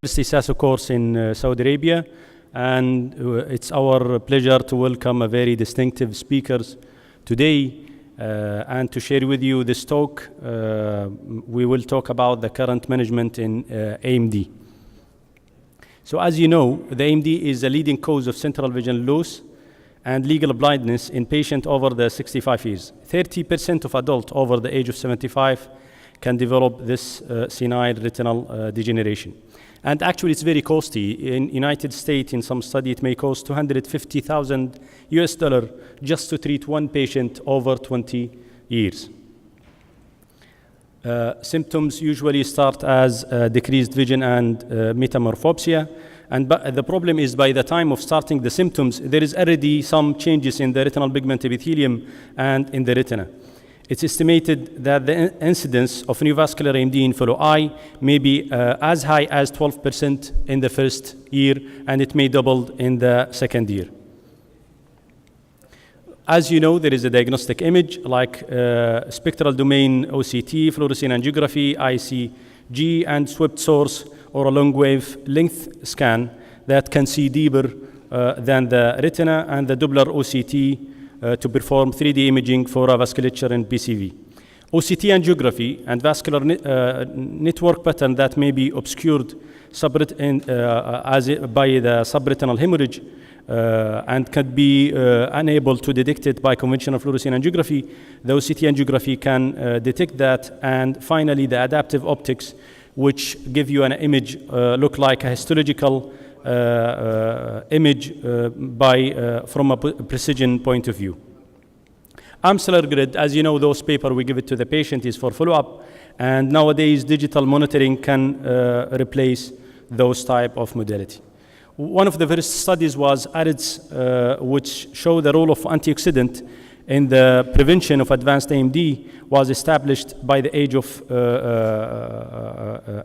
CSASO course in Saudi Arabia, and it's our pleasure to welcome a very distinctive speakers today and to share with you this talk. We will talk about the current management in AMD. So as you know, the AMD is a leading cause of central vision loss and legal blindness in patients over the 65 years. 30% of adults over the age of 75 can develop this senile retinal degeneration. And actually, it's very costly. In United States, in some study, it may cost $250,000 just to treat one patient over 20 years. Symptoms usually start as decreased vision and metamorphopsia. And the problem is, by the time of starting the symptoms, there is already some changes in the retinal pigment epithelium and in the retina. It's estimated that the incidence of neovascular AMD in fellow eye may be as high as 12% in the first year, and it may double in the second year. As you know, there is a diagnostic image like spectral domain OCT, fluorescein angiography, ICG, and swept source or a long wavelength scan that can see deeper than the retina, and the Doppler OCT to perform 3D imaging for vasculature and PCV. OCT angiography and vascular network pattern that may be obscured by the subretinal hemorrhage and can be unable to detect it by conventional fluorescein angiography. The OCT angiography can detect that. And finally, the adaptive optics, which give you an image look like a histological image from a precision point of view. Amsler grid, as you know, those paper we give it to the patient is for follow-up, and nowadays digital monitoring can replace those type of modality. One of the first studies was ARIDS, which showed the role of antioxidant in the prevention of advanced AMD, was established by the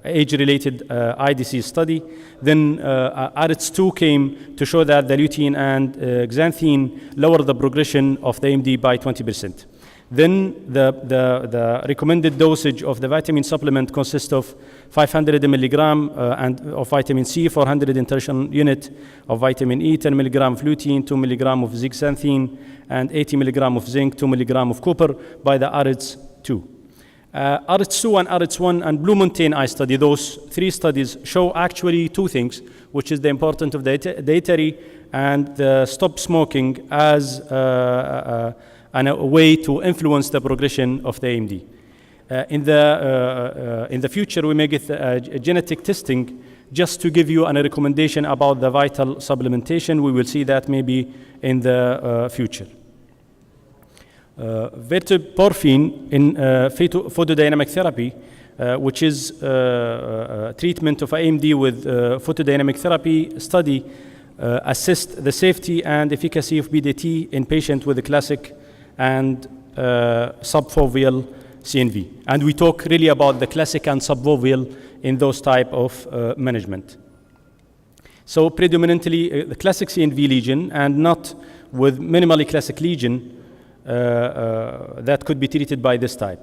age-related eye disease study. Then ARIDS-2 came to show that the lutein and xanthine lower the progression of the AMD by 20%. Then the recommended dosage of the vitamin supplement consists of 500 milligram of vitamin C, 400 international unit of vitamin E, 10 milligram of lutein, 2 milligram of zeaxanthin, and 80 milligram of zinc, 2 milligram of copper by the ARIDS-2. ARIDS-2 and ARIDS-1 and Blue Mountain eye study, those three studies show actually two things, which is the importance of the dietary and the stop smoking as a way to influence the progression of the AMD. In the future, we may get genetic testing just to give you a recommendation about the vital supplementation. We will see that maybe in the future. Verteporfin in photodynamic therapy, which is treatment of AMD with photodynamic therapy study, assessed the safety and efficacy of BDT in patients with a classic and subfoveal CNV. And we talk really about the classic and subfoveal in those type of management. So predominantly the classic CNV lesion and not with minimally classic lesion that could be treated by this type.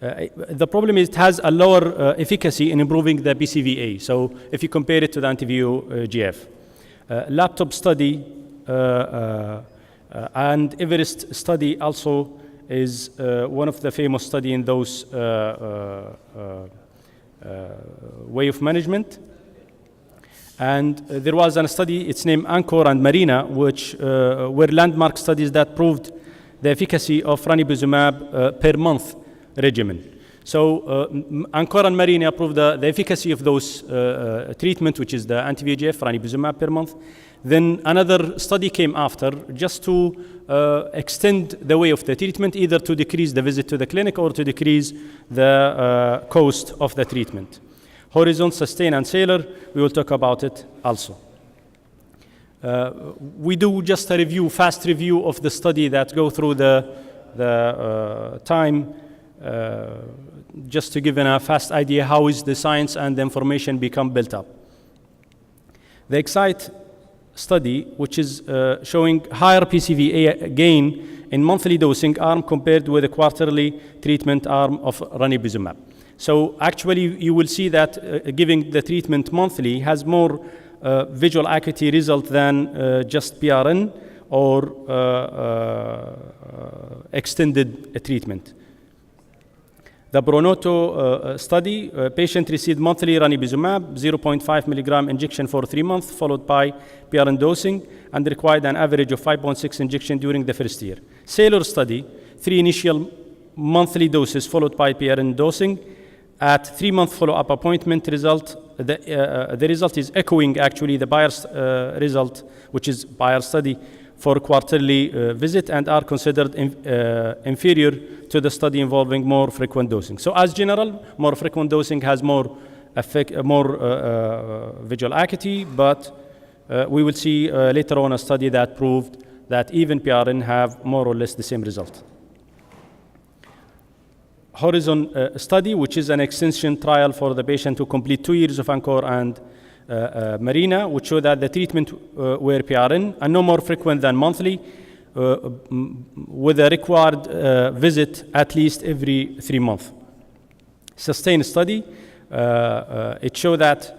The problem is it has a lower efficacy in improving the BCVA. So if you compare it to the anti-VEGF. Laptop study and Everest study also is one of the famous study in those way of management. And there was a study, it's named Anchor and Marina, which were landmark studies that proved the efficacy of ranibizumab per month regimen. So Anchor and Marina proved the efficacy of those treatment, which is the anti-VEGF, ranibizumab per month. Then another study came after just to extend the way of the treatment, either to decrease the visit to the clinic or to decrease the cost of the treatment. Horizon, Sustain, and Sailor, we will talk about it also. We do just a review, fast review of the study that go through the time, just to give a fast idea how is the science and the information become built up. The EXCITE study, which is showing higher PCVA gain in monthly dosing arm compared with a quarterly treatment arm of ranibizumab. So actually, you will see that giving the treatment monthly has more visual acuity result than just PRN or extended treatment. The Pronoto study, patient received monthly ranibizumab, 0.5 milligram injection for 3 months, followed by PRN dosing, and required an average of 5.6 injection during the first year. Sailor study, 3 initial monthly doses followed by PRN dosing. At 3-month follow-up appointment result, the result is echoing actually the Bayer's result, which is Bayer study for quarterly visit, and are considered inferior to the study involving more frequent dosing. So as general, more frequent dosing has more visual acuity, but we will see later on a study that proved that even PRN have more or less the same result. Horizon study, which is an extension trial for the patient to complete 2 years of Anchor and Marina, which show that the treatment were PRN and no more frequent than monthly, with a required visit at least every 3 months. Sustained study, it showed that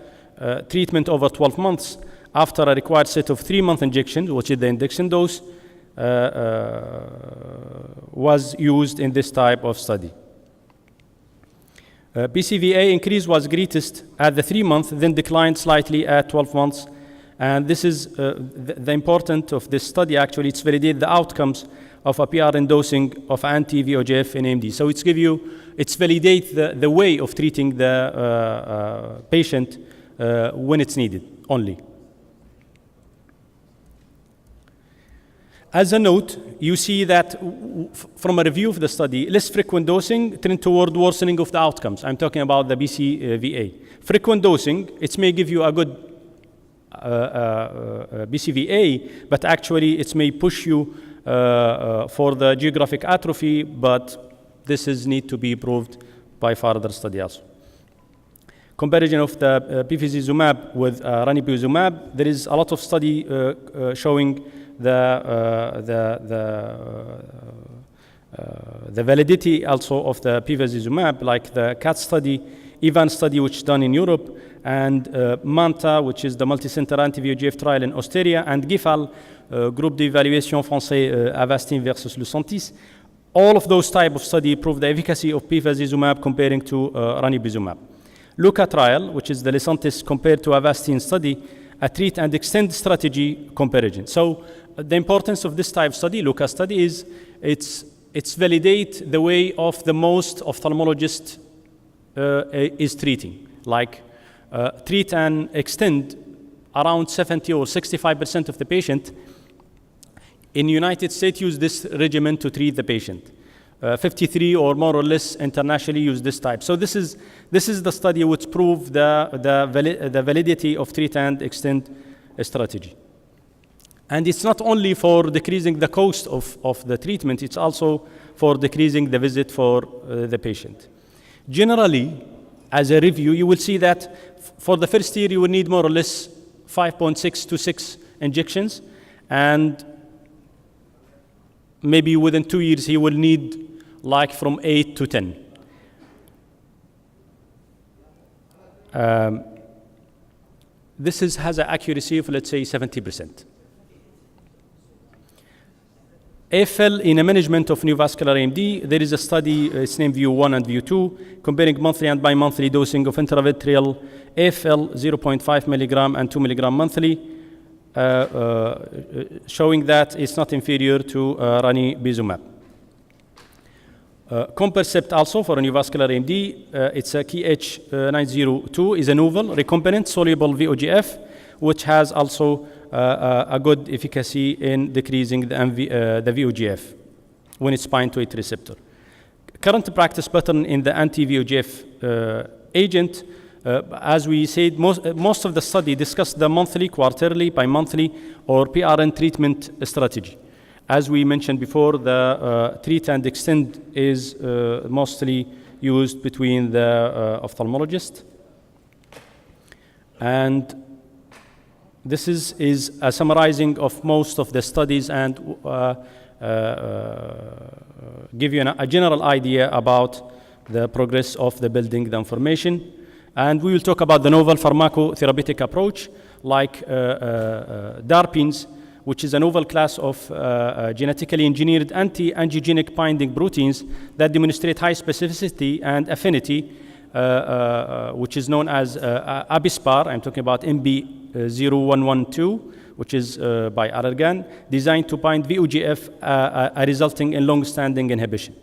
treatment over 12 months after a required set of 3-month injections, which is the induction dose, was used in this type of study. BCVA increase was greatest at the 3 months, then declined slightly at 12 months. And this is the importance of this study. Actually, it's validate the outcomes of a PRN dosing of anti-VEGF in AMD. So it's validate the way of treating the patient when it's needed only. As a note, you see that from a review of the study, less frequent dosing trend toward worsening of the outcomes. I'm talking about the BCVA. Frequent dosing, it may give you a good BCVA, but actually it may push you for the geographic atrophy, but this is need to be proved by further study also. Comparison of the bevacizumab with ranibizumab, there is a lot of study showing the validity also of the bevacizumab, like the CAT study, EVAN study, which is done in Europe, and MANTA, which is the multicenter anti-VEGF trial in Austria, and GIFAL, Groupe d'évaluation français Avastin versus Lucentis. All of those type of study prove the efficacy of bevacizumab comparing to ranibizumab. LUCA trial, which is the Lucentis compared to Avastin study, a treat and extend strategy comparison. So the importance of this type of study, LUCA study, is it's validate the way of the most ophthalmologist is treating. Like treat and extend around 70 or 65% of the patient in United States use this regimen to treat the patient. 53 or more or less internationally use this type. So this is the study which prove the validity of treat and extend strategy. And it's not only for decreasing the cost of the treatment, it's also for decreasing the visit for the patient. Generally, as a review, you will see that for the first year, you will need more or less 5.6 to 6 injections, and maybe within 2 years, he will need like from 8 to 10. This has an accuracy of, let's say, 70%. AFL in a management of neovascular AMD, there is a study, it's named View 1 and View 2, comparing monthly and bi-monthly dosing of intravitreal AFL 0.5 milligram and 2 milligram monthly, showing that it's not inferior to ranibizumab. Compercept also for neovascular AMD, it's a KH902, is a novel recombinant soluble VEGF, which has also a good efficacy in decreasing the VEGF when it's bind to its receptor. Current practice pattern in the anti-VEGF agent, as we said, most of the study discussed the monthly, quarterly, bi-monthly, or PRN treatment strategy. As we mentioned before, the treat and extend is mostly used between the ophthalmologist. And this is a summarizing of most of the studies and give you a general idea about the progress of the building the information. And we will talk about the novel pharmacotherapeutic approach, like DARPins, which is a novel class of genetically engineered anti-angiogenic binding proteins that demonstrate high specificity and affinity, which is known as Abispar. I'm talking about MB0112, which is by Allergan, designed to bind VEGF, resulting in long-standing inhibition.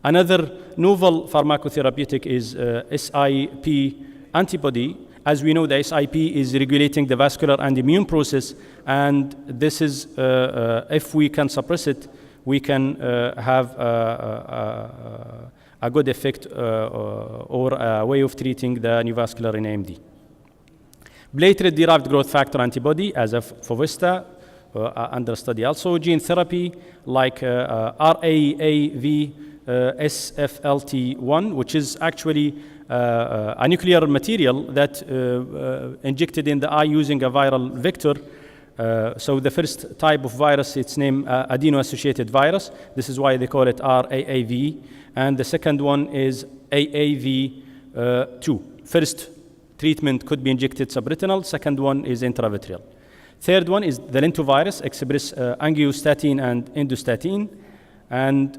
Another novel pharmacotherapeutic is SIP antibody. As we know, the SIP is regulating the vascular and immune process, and this is, if we can suppress it, we can have a good effect or a way of treating the neovascular in AMD. Platelet-derived growth factor antibody, as of Fovista, under study also. Gene therapy, like RAAV SFLT1, which is actually a nuclear material that injected in the eye using a viral vector. So the first type of virus, it's named adeno-associated virus. This is why they call it RAAV. And the second one is AAV2. First treatment could be injected subretinal. Second one is intravitreal. Third one is the lentovirus, express angiostatin and endostatin. And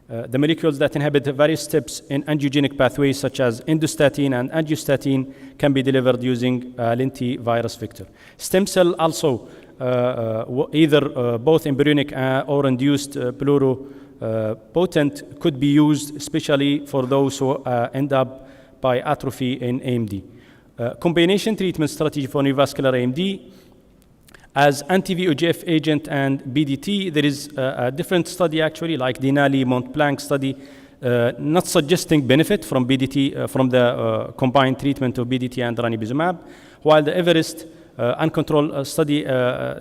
the molecules that inhibit various steps in angiogenic pathways, such as endostatin and angiostatin, can be delivered using a lentivirus vector. Stem cell also, either both embryonic or induced pluripotent, could be used, especially for those who end up by atrophy in AMD. Combination treatment strategy for neovascular AMD. As anti-VEGF agent and BDT, there is a different study actually, like Denali-Montblanc study, not suggesting benefit from BDT, from the combined treatment of BDT and ranibizumab, while the Everest uncontrolled study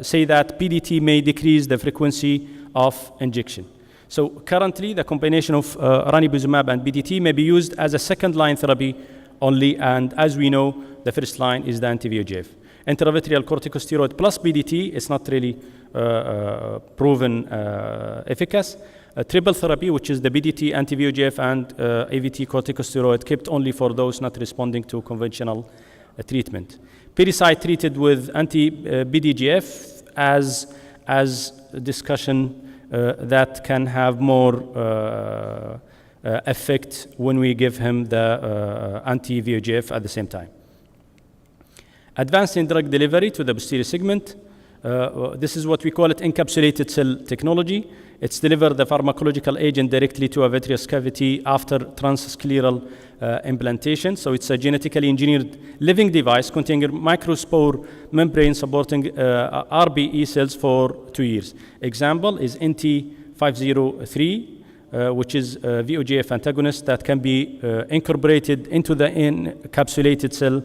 say that BDT may decrease the frequency of injection. So currently, the combination of ranibizumab and BDT may be used as a second-line therapy only, and as we know, the first line is the anti-VEGF. Intravitreal corticosteroid plus BDT is not really proven efficacious. Triple therapy, which is the BDT, anti-VEGF, and AVT corticosteroid, kept only for those not responding to conventional treatment. Pericyte treated with anti-BDGF as discussion that can have more effect when we give him the anti-VEGF at the same time. Advancing drug delivery to the posterior segment. This is what we call it encapsulated cell technology. It's delivered the pharmacological agent directly to a vitreous cavity after transscleral implantation. So it's a genetically engineered living device containing microspore membrane supporting RBE cells for 2 years. Example is NT503, which is a VEGF antagonist that can be incorporated into the encapsulated cell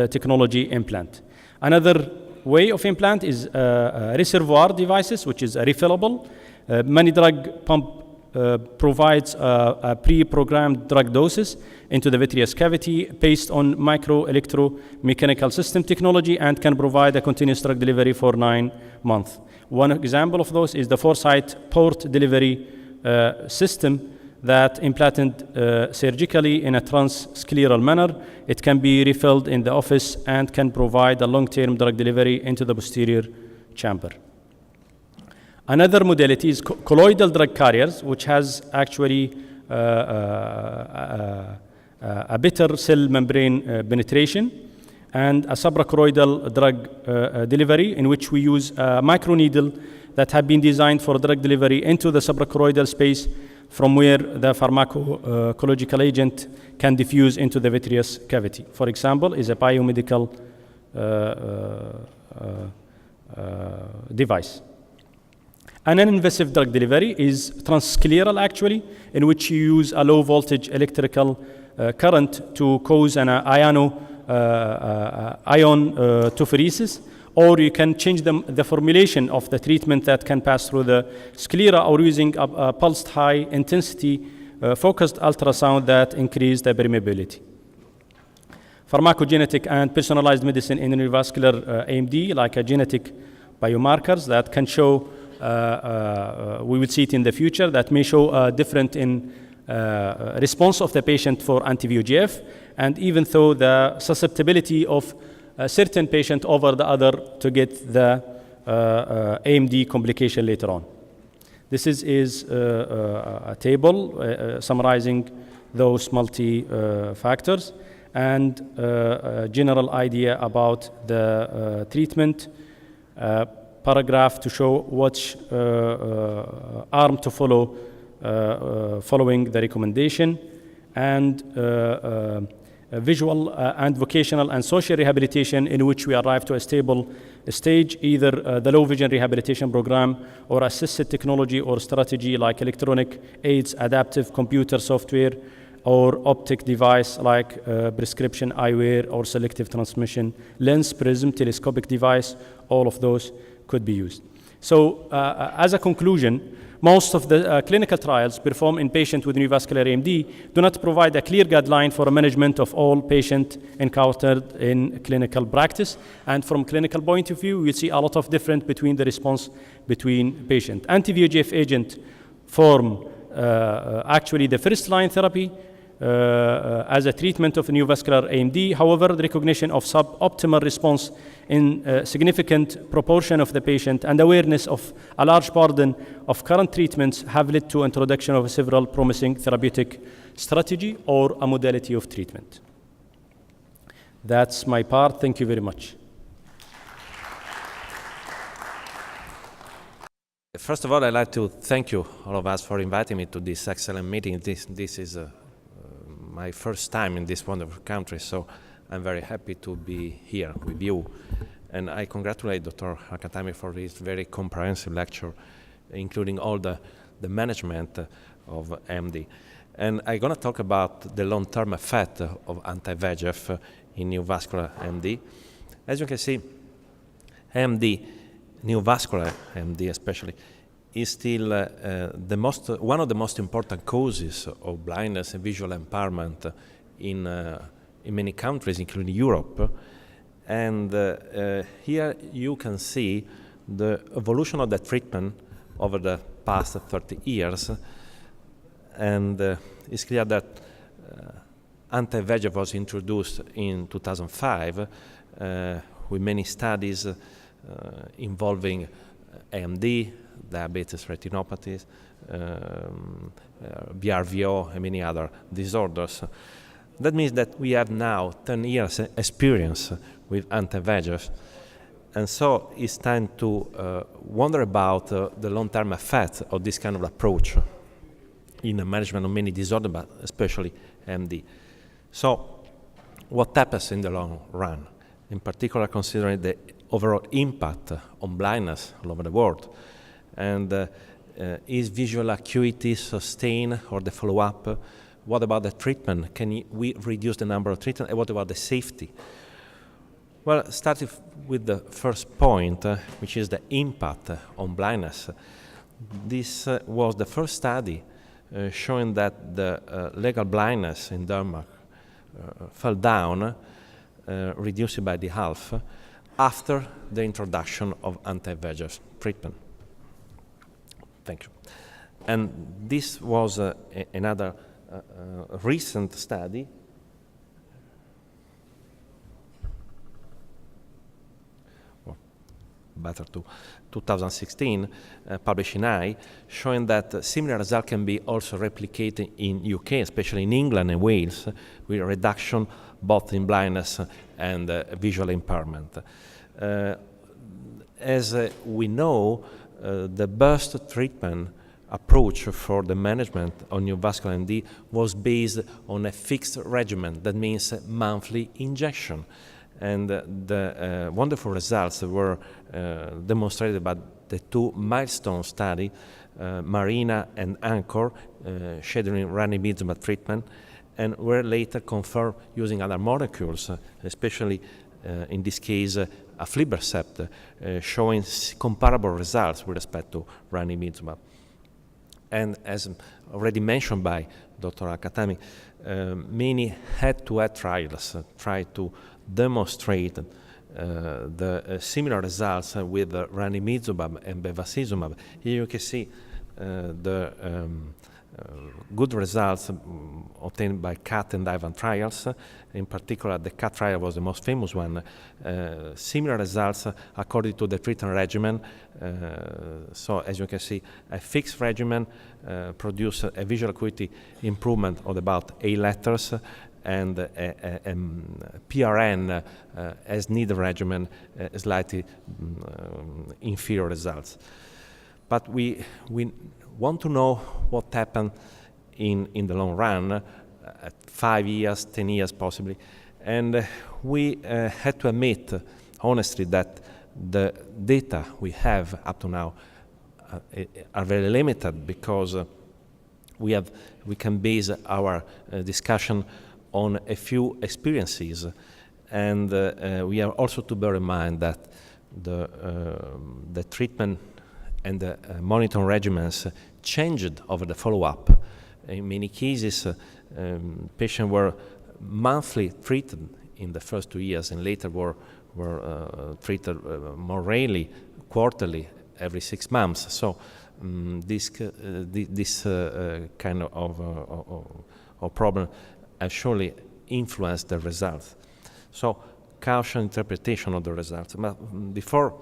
technology implant. Another way of implant is Reservoir Devices, which is refillable. Many drug pump provides a pre-programmed drug doses into the vitreous cavity based on micro-electromechanical system technology and can provide a continuous drug delivery for 9 months. One example of those is the Foresight port delivery system that implanted surgically in a transscleral manner. It can be refilled in the office and can provide a long-term drug delivery into the posterior chamber. Another modality is colloidal drug carriers, which has actually a better cell membrane penetration, and a suprachoroidal drug delivery, in which we use a microneedle that have been designed for drug delivery into the suprachoroidal space, from where the pharmacological agent can diffuse into the vitreous cavity. For example, is a biomedical device. An non-invasive drug delivery is transscleral actually, in which you use a low voltage electrical current to cause an ion tophoresis, or you can change the formulation of the treatment that can pass through the sclera, or using a pulsed high intensity focused ultrasound that increase the permeability. Pharmacogenetic and personalized medicine in neurovascular AMD, like a genetic biomarkers that can show we will see it in the future, that may show a different in response of the patient for anti-VEGF, and even though the susceptibility of a certain patient over the other to get the AMD complication later on. This is a table summarizing those multi-factors and a general idea about the treatment, paragraph to show which arm to follow following the recommendation, and visual and vocational and social rehabilitation in which we arrive to a stable stage, either the low vision rehabilitation program or assisted technology or strategy like electronic aids, adaptive computer software, or optic device like prescription eyewear or selective transmission lens, prism, telescopic device. All of those could be used. So as a conclusion, most of the clinical trials performed in patients with neovascular AMD do not provide a clear guideline for management of all patients encountered in clinical practice. And from clinical point of view, we see a lot of difference between the response between patients. Anti-VEGF agent form actually the first line therapy as a treatment of neovascular AMD. However, the recognition of suboptimal response in a significant proportion of the patient and awareness of a large burden of current treatments have led to introduction of several promising therapeutic strategy or a modality of treatment. That's my part. Thank you very much. First of all, I'd like to thank you, all of us, for inviting me to this excellent meeting. This is my first time in this wonderful country, so I'm very happy to be here with you. And I congratulate Dr. Al-Khatami for this very comprehensive lecture, including all the management of AMD. And I'm going to talk about the long-term effect of anti-VEGF in neovascular AMD. As you can see, AMD, neovascular AMD especially, is still one of the most important causes of blindness and visual impairment in many countries, including Europe. And here you can see the evolution of the treatment over the past 30 years. And it's clear that anti-VEGF was introduced in 2005 with many studies involving AMD, diabetes, retinopathies, BRVO, and many other disorders. That means that we have now 10 years experience with anti-VEGF, and so it's time to wonder about the long-term effects of this kind of approach in the management of many disorders, but especially AMD. So what happens in the long run, in particular considering the overall impact on blindness all over the world? And is visual acuity sustained, or the follow-up? What about the treatment? Can we reduce the number of treatments? And what about the safety? Well, starting with the first point, which is the impact on blindness. This was the first study showing that the legal blindness in Denmark fell down, reduced by the half, after the introduction of anti-VEGF treatment. Thank you. And this was another recent study. Or better to 2016, published in Eye, showing that similar results can be also replicated in UK, especially in England and Wales, with a reduction both in blindness and visual impairment. As we know, the best treatment approach for the management of neovascular AMD was based on a fixed regimen. That means monthly injection. And the wonderful results were demonstrated by the two milestone studies, Marina and Anchor, scheduling ranibizumab treatment, and were later confirmed using other molecules, especially in this case aflibercept, showing comparable results with respect to ranibizumab. And as already mentioned by Dr. Al-Khatami, many head-to-head trials try to demonstrate the similar results with ranibizumab and bevacizumab. Here you can see the good results obtained by CAT and IVAN trials. In particular, the CAT trial was the most famous one. Similar results according to the treatment regimen. So as you can see, a fixed regimen produced a visual acuity improvement of about 8 letters, and a PRN as needed regimen slightly inferior results. But we want to know what happened in the long run, at 5 years, 10 years possibly. And we had to admit, honestly, that the data we have up to now are very limited, because we can base our discussion on a few experiences. And we have also to bear in mind that the treatment and the monitoring regimens changed over the follow-up. In many cases, patients were monthly treated in the first 2 years, and later were treated more rarely, quarterly, every 6 months. So this kind of problem has surely influenced the results. So caution interpretation of the results. But before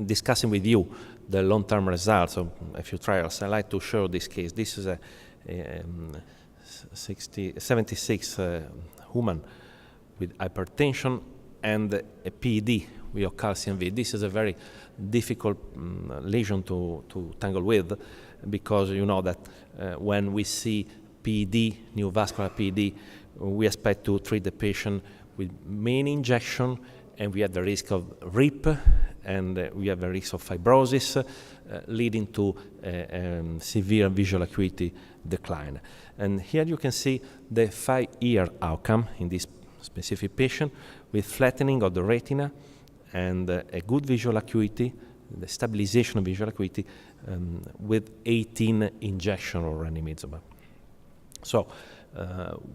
discussing with you the long-term results of a few trials, I'd like to show this case. This is a 76 woman with hypertension and a PED with calcium V. This is a very difficult lesion to tangle with, because you know that when we see PED, neovascular PED, we expect to treat the patient with many injections, and we have the risk of RIP, and we have a risk of fibrosis, leading to severe visual acuity decline. And here you can see the 5-year outcome in this specific patient, with flattening of the retina and a good visual acuity, the stabilization of visual acuity, with 18 injections of ranibizumab. So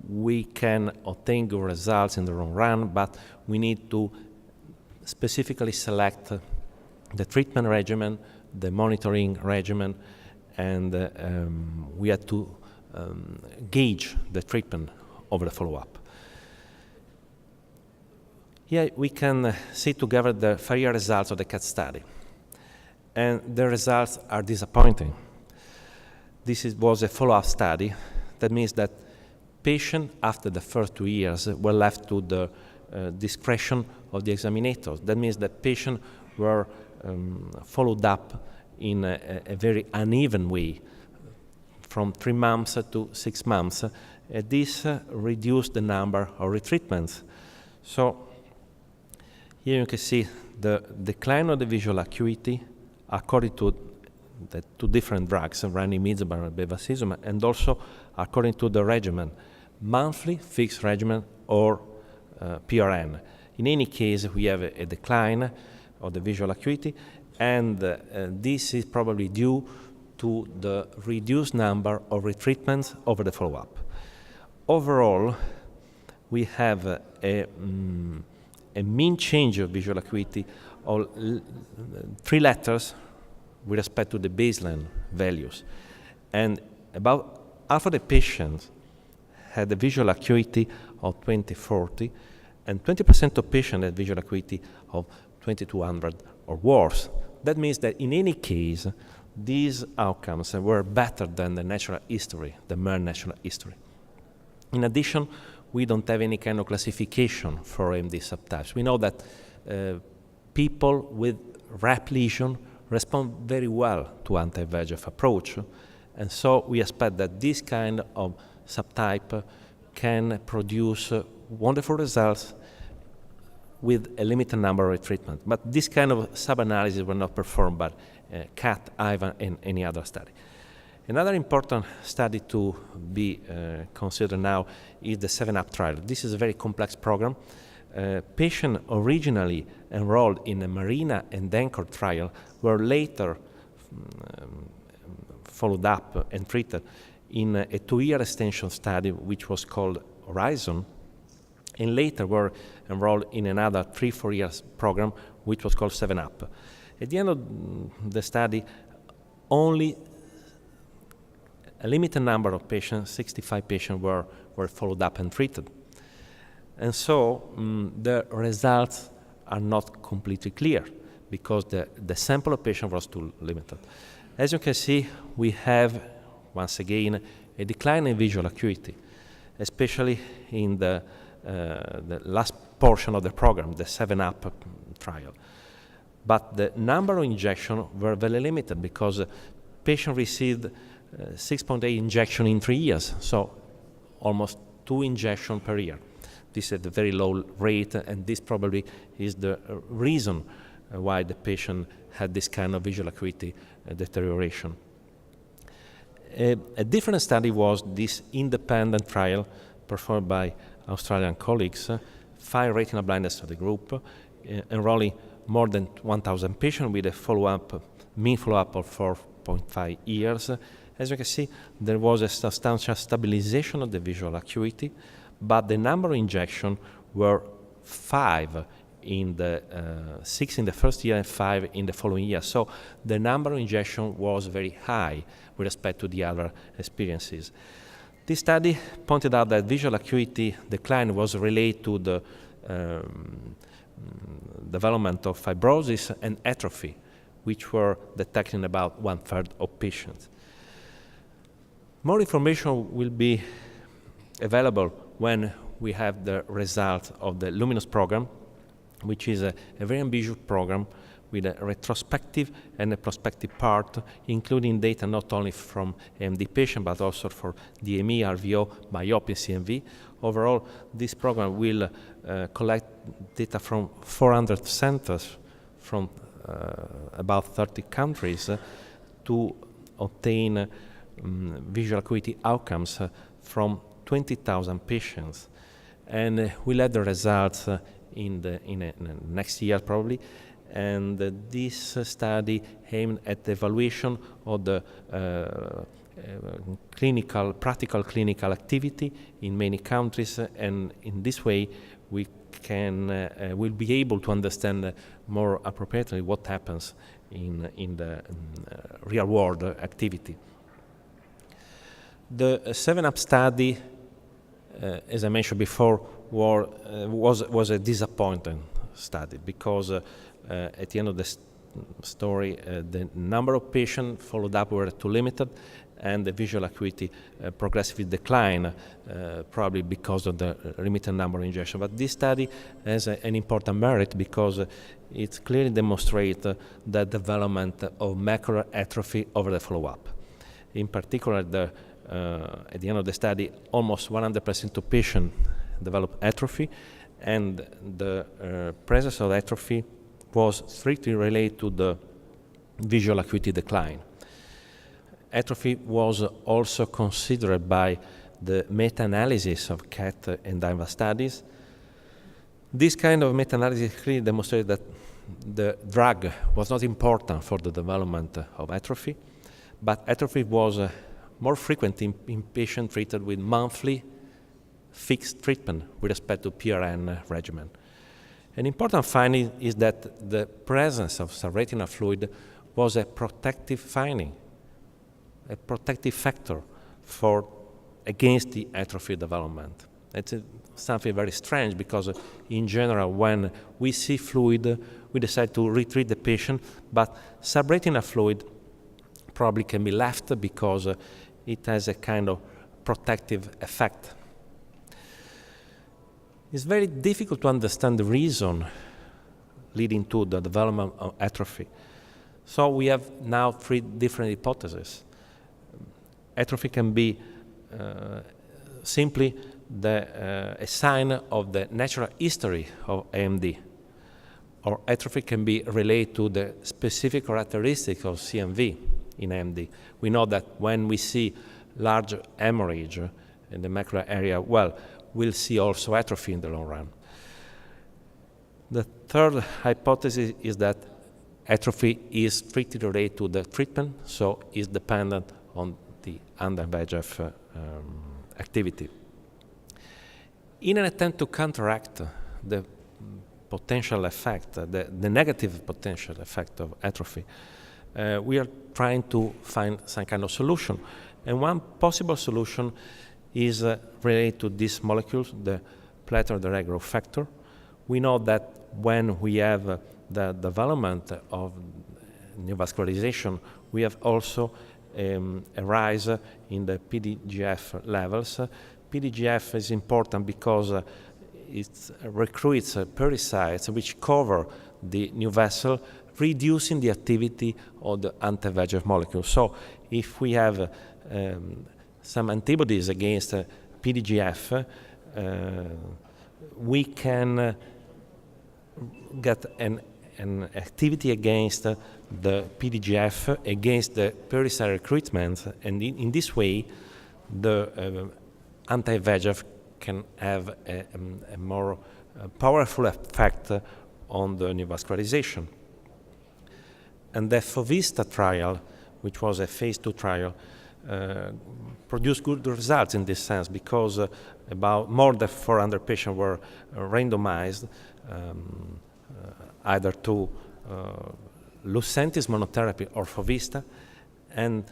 we can obtain good results in the long run, but we need to specifically select the treatment regimen, the monitoring regimen, and we have to gauge the treatment over the follow-up. Here we can see together the 5-year results of the CAT study, and the results are disappointing. This was a follow-up study. That means that patients after the first 2 years were left to the discretion of the examinators. That means that patients were followed up in a very uneven way, from 3 months to 6 months. This reduced the number of retreatments. So here you can see the decline of the visual acuity according to the 2 different drugs, ranibizumab and bevacizumab, and also according to the regimen, monthly fixed regimen or PRN. In any case, we have a decline of the visual acuity, and this is probably due to the reduced number of retreatments over the follow-up. Overall, we have a mean change of visual acuity of 3 letters with respect to the baseline values. And about half of the patients had a visual acuity of 20/40, and 20% of patients had visual acuity of 2200 or worse. That means that in any case, these outcomes were better than the natural history, the mere natural history. In addition, we don't have any kind of classification for AMD subtypes. We know that people with RAP lesion respond very well to anti-VEGF approach, and so we expect that this kind of subtype can produce wonderful results with a limited number of treatments. But this kind of sub-analysis were not performed by CAT, IVAN, and any other study. Another important study to be considered now is the 7UP trial. This is a very complex program. Patients originally enrolled in the Marina and Anchor trial were later followed up and treated in a 2-year extension study, which was called Horizon. and later were enrolled in another 3-4 years program, which was called 7UP. At the end of the study, only a limited number of patients, 65 patients, were followed up and treated. And so the results are not completely clear because the sample of patients was too limited. As you can see, we have, once again, a decline in visual acuity, especially in the last portion of the program, the 7UP trial. But the number of injections were very limited because patients received 6.8 injections in 3 years, so almost 2 injections per year. This is a very low rate, and this probably is the reason why the patient had this kind of visual acuity deterioration. A different study was this independent trial performed by Australian colleagues, 5 retinal blindness study group, enrolling more than 1,000 patients with a mean follow-up of 4.5 years. As you can see, there was a substantial stabilization of the visual acuity, but the number of injections were 5 in the 6 in the first year and 5 in the following year. So the number of injections was very high with respect to the other experiences. This study pointed out that visual acuity decline was related to the development of fibrosis and atrophy, which were detected in about 1/3 of patients. More information will be available when we have the result of the Luminous program, which is a very ambitious program with a retrospective and a prospective part, including data not only from AMD patients, but also for DME, RVO, myopia, CMV. Overall, this program will collect data from 400 centers from about 30 countries to obtain visual acuity outcomes from 20,000 patients. And we'll have the results in the next year probably. And this study aimed at the evaluation of the practical clinical activity in many countries, and in this way we will be able to understand more appropriately what happens in the real world activity. The 7UP study, as I mentioned before, was a disappointing study because at the end of the story, the number of patients followed up were too limited, and the visual acuity progressively declined, probably because of the limited number of injections. But this study has an important merit because it clearly demonstrates the development of macular atrophy over the follow-up. In particular, at the end of the study, almost 100% of patients developed atrophy, and the presence of atrophy was strictly related to the visual acuity decline. Atrophy was also considered by the meta-analysis of CAT and DIVA studies. This kind of meta-analysis clearly demonstrated that the drug was not important for the development of atrophy, but atrophy was more frequent in patients treated with monthly fixed treatment with respect to PRN regimen. An important finding is that the presence of subretinal fluid was a protective finding, a protective factor against the atrophy development. It's something very strange because in general, when we see fluid, we decide to retreat the patient, but subretinal fluid probably can be left because it has a kind of protective effect. It's very difficult to understand the reason leading to the development of atrophy. So we have now 3 different hypotheses. Atrophy can be simply a sign of the natural history of AMD, or atrophy can be related to the specific characteristics of CMV in AMD. We know that when we see large hemorrhage in the macular area, well, we'll see also atrophy in the long run. The third hypothesis is that atrophy is strictly related to the treatment, so is dependent on the anti-VEGF activity. in an attempt to counteract the potential effect, the negative potential effect of atrophy, we are trying to find some kind of solution. And one possible solution is related to these molecules, the platelet-derived growth factor. We know that when we have the development of neovascularization, we have also a rise in the PDGF levels. PDGF is important because it recruits pericytes which cover the new vessel, reducing the activity of the anti-VEGF molecule. So if we have some antibodies against PDGF, we can get an activity against the PDGF, against the pericyte recruitment, and in this way the anti-VEGF can have a more powerful effect on the neovascularization. And the FOVISTA trial, which was a phase 2 trial, produced good results in this sense because about more than 400 patients were randomized either to Lucentis monotherapy or FOVISTA, and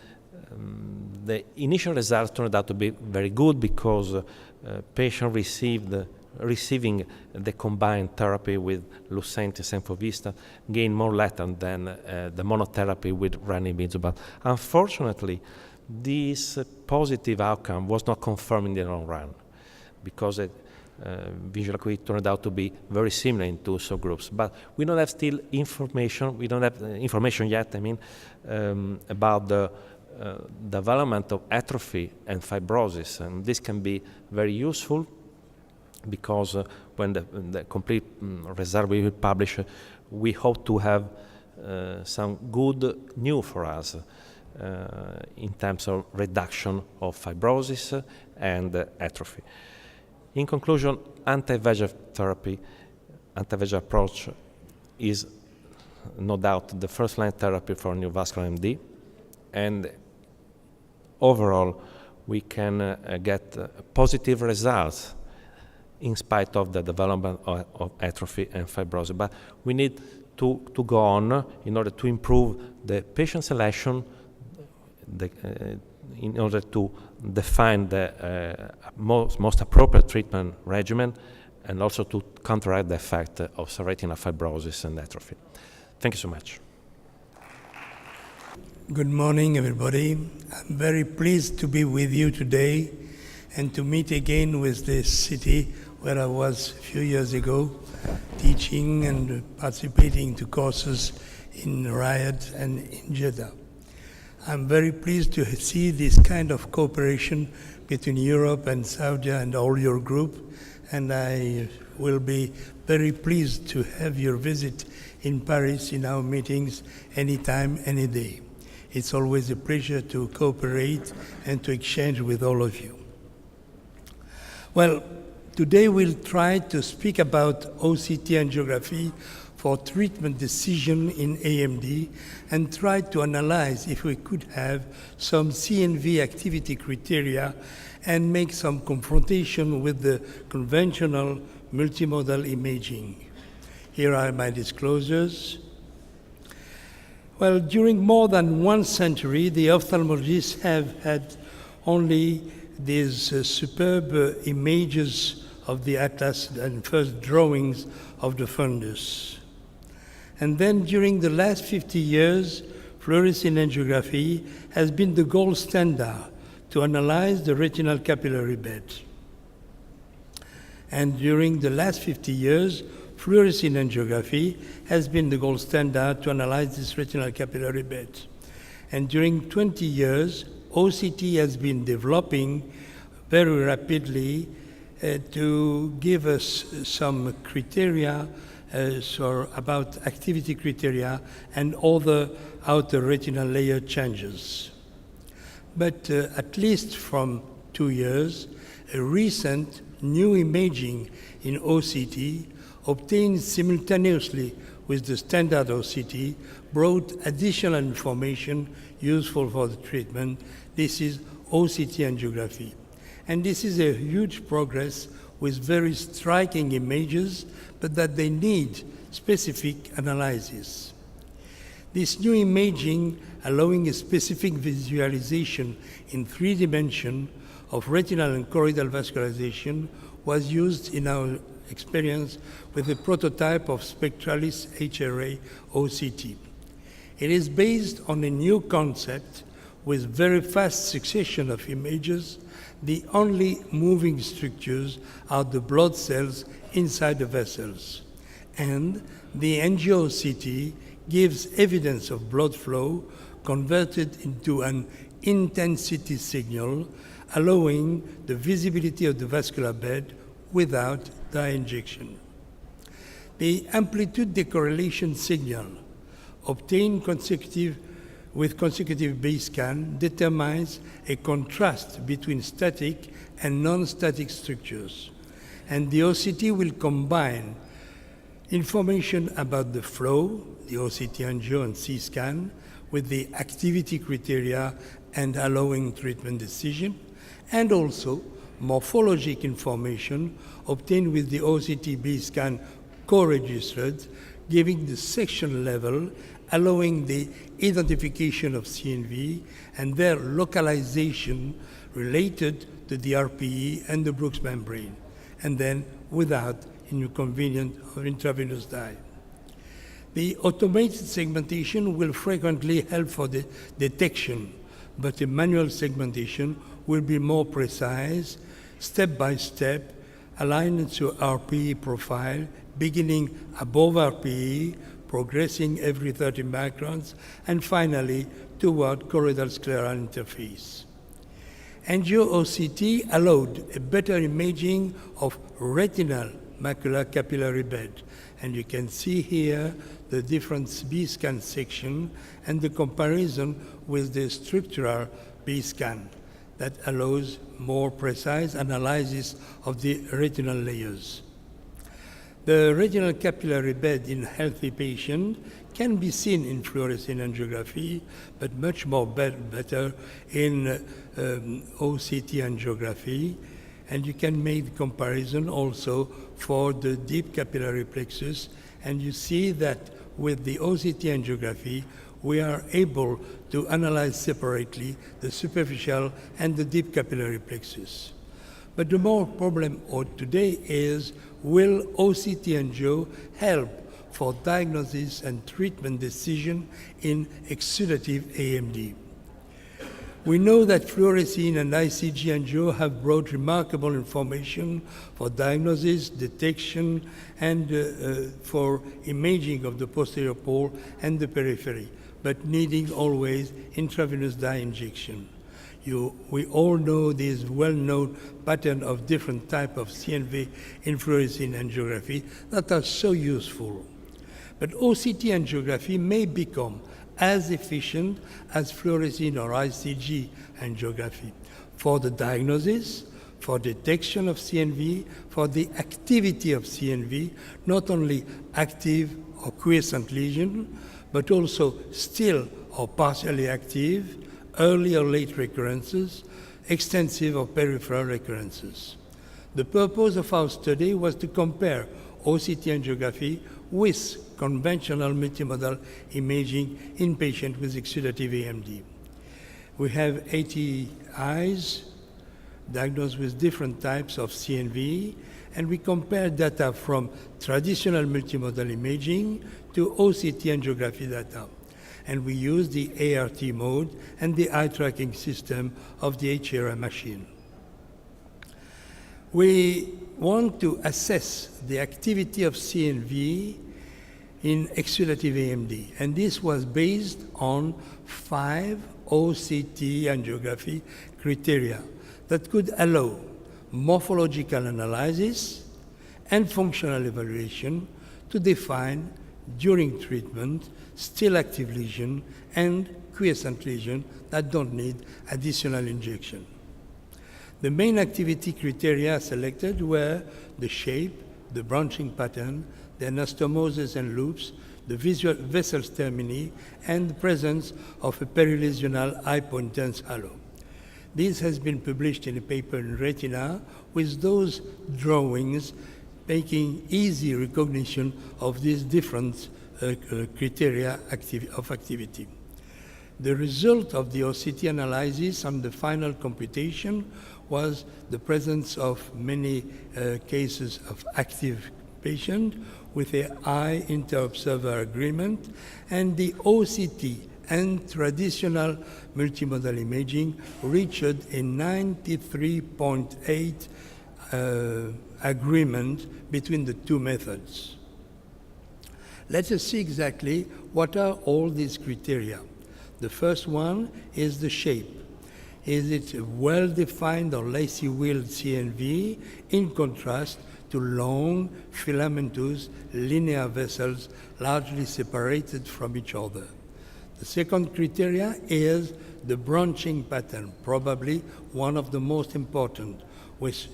the initial results turned out to be very good because patients receiving the combined therapy with Lucentis and FOVISTA gained more letter than the monotherapy with ranibizumab. Unfortunately, this positive outcome was not confirmed in the long run because visual acuity turned out to be very similar in two subgroups. But we don't have still information, we don't have information yet, about the development of atrophy and fibrosis, and this can be very useful because when the complete result will be published, we hope to have some good news for us in terms of reduction of fibrosis and atrophy. In conclusion, anti-VEGF therapy, anti-VEGF approach is no doubt the first-line therapy for neovascular AMD, and overall we can get positive results in spite of the development of atrophy and fibrosis. But we need to go on in order to improve the patient selection, in order to define the most appropriate treatment regimen, and also to counteract the effect of subretinal fibrosis and atrophy. Thank you so much. Good morning, everybody. I'm very pleased to be with you today and to meet again with this city where I was a few years ago, teaching and participating to courses in Riyadh and in Jeddah. I'm very pleased to see this kind of cooperation between Europe and Saudi and all your group, and I will be very pleased to have your visit in Paris in our meetings anytime, any day. It's always a pleasure to cooperate and to exchange with all of you. Well, today we'll try to speak about OCT angiography for treatment decision in AMD and try to analyze if we could have some CNV activity criteria and make some confrontation with the conventional multimodal imaging. Here are my disclosures. Well, during more than 1 century, the ophthalmologists have had only these superb images of the atlas and first drawings of the fundus. And then during the last 50 years, fluorescein angiography has been the gold standard to analyze the retinal capillary bed. And during the last 50 years, fluorescein angiography has been the gold standard to analyze this retinal capillary bed. And during 20 years, OCT has been developing very rapidly to give us some criteria about activity criteria and other outer retinal layer changes. But at least from 2 years, a recent new imaging in OCT obtained simultaneously with the standard OCT brought additional information useful for the treatment. This is OCT angiography. And this is a huge progress with very striking images, but that they need specific analysis. This new imaging, allowing a specific visualization in 3 dimensions of retinal and choroidal vascularization, was used in our experience with the prototype of Spectralis HRA OCT. It is based on a new concept with very fast succession of images. The only moving structures are the blood cells inside the vessels. And the angio-OCT gives evidence of blood flow converted into an intensity signal, allowing the visibility of the vascular bed without dye injection. The amplitude decorrelation signal obtained with consecutive base scan determines a contrast between static and non-static structures. And the OCT will combine information about the flow, the OCT angio and C-scan, with the activity criteria and allowing treatment decision, and also morphologic information obtained with the OCT base scan co-registered, giving the section level, allowing the identification of CNV and their localization related to the RPE and the Brooks membrane, and then without inconvenient or intravenous dye. The automated segmentation will frequently help for the detection, but the manual segmentation will be more precise, step by step, aligned to RPE profile, beginning above RPE, progressing every 30 microns, and finally toward choroidal scleral interface. Angio-OCT allowed a better imaging of retinal macular capillary bed. And you can see here the different B-scan section and the comparison with the structural B-scan that allows more precise analysis of the retinal layers. The retinal capillary bed in healthy patients can be seen in fluorescein angiography, but much more better in OCT angiography. And you can make comparison also for the deep capillary plexus. And you see that with the OCT angiography, we are able to analyze separately the superficial and the deep capillary plexus. But the more problem today is, will OCT angio help for diagnosis and treatment decision in exudative AMD? We know that fluorescein and ICG angio have brought remarkable information for diagnosis, detection, and for imaging of the posterior pole and the periphery, but needing always intravenous dye injection. We all know this well-known pattern of different type of CNV in fluorescein angiography that are so useful. But OCT angiography may become as efficient as fluorescein or ICG angiography for the diagnosis, for detection of CNV, for the activity of CNV, not only active or quiescent lesion, but also still or partially active, early or late recurrences, extensive or peripheral recurrences. The purpose of our study was to compare OCT angiography with conventional multimodal imaging in patients with exudative AMD. We have 80 eyes diagnosed with different types of CNV, and we compare data from traditional multimodal imaging to OCT angiography data. And we use the ART mode and the eye tracking system of the HRA machine. We want to assess the activity of CNV in exudative AMD, and this was based on 5 OCT angiography criteria that could allow morphological analysis and functional evaluation to define, during treatment, still active lesion and quiescent lesion that don't need additional injection. The main activity criteria selected were the shape, the branching pattern, the anastomosis and loops, the vessels termini, and the presence of a perilesional hypointense halo. This has been published in a paper in Retinal with those drawings making easy recognition of these different criteria of activity. The result of the OCT analysis and the final computation was the presence of many cases of active patient with a high inter-observer agreement, and the OCT and traditional multimodal imaging reached a 93.8 agreement between the two methods. Let us see exactly what are all these criteria. The first one is the shape. Is it a well-defined or lacy-wheeled CNV in contrast to long, filamentous, linear vessels largely separated from each other? The second criteria is the branching pattern, probably one of the most important, which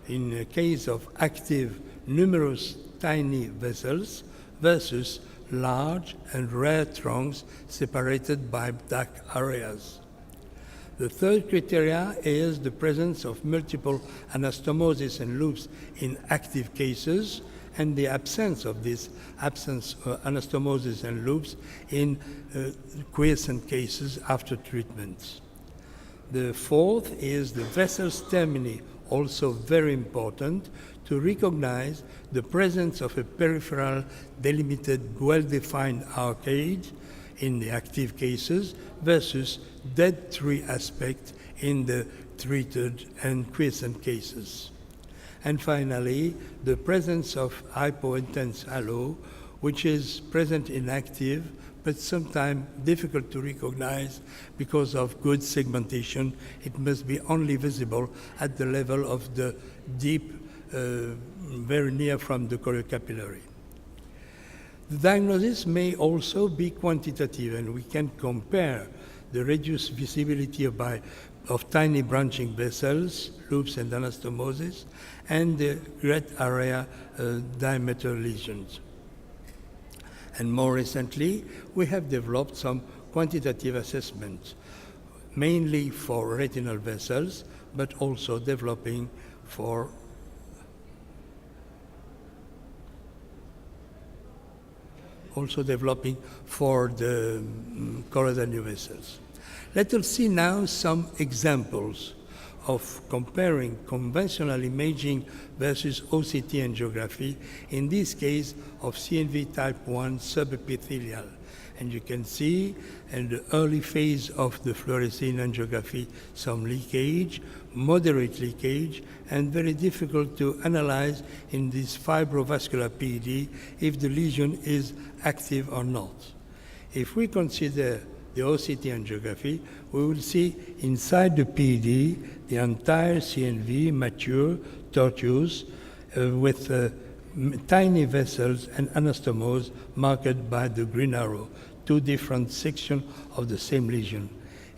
in the case of active, numerous tiny vessels versus large and rare trunks separated by dark areas. The third criteria is the presence of multiple anastomosis and loops in active cases, and the absence of this anastomosis and loops in quiescent cases after treatment. The fourth is the vessel's termini, also very important to recognize the presence of a peripheral delimited, well-defined arcade in the active cases versus dead tree aspect in the treated and quiescent cases. And finally, the presence of hypointense halo, which is present in active, but sometimes difficult to recognize because of good segmentation. It must be only visible at the level of the deep, very near from the choriocapillary. The diagnosis may also be quantitative, and we can compare the reduced visibility of tiny branching vessels, loops and anastomosis, and the red area diameter lesions. And more recently, we have developed some quantitative assessments, mainly for retinal vessels, but also developing for the choroidal new vessels. Let us see now some examples of comparing conventional imaging versus OCT angiography, in this case of CNV type 1 subepithelial. And you can see in the early phase of the fluorescein angiography some leakage, moderate leakage, and very difficult to analyze in this fibrovascular PED if the lesion is active or not. If we consider the OCT angiography, we will see inside the PED the entire CNV mature, tortuous, with tiny vessels and anastomose marked by the green arrow, two different sections of the same lesion.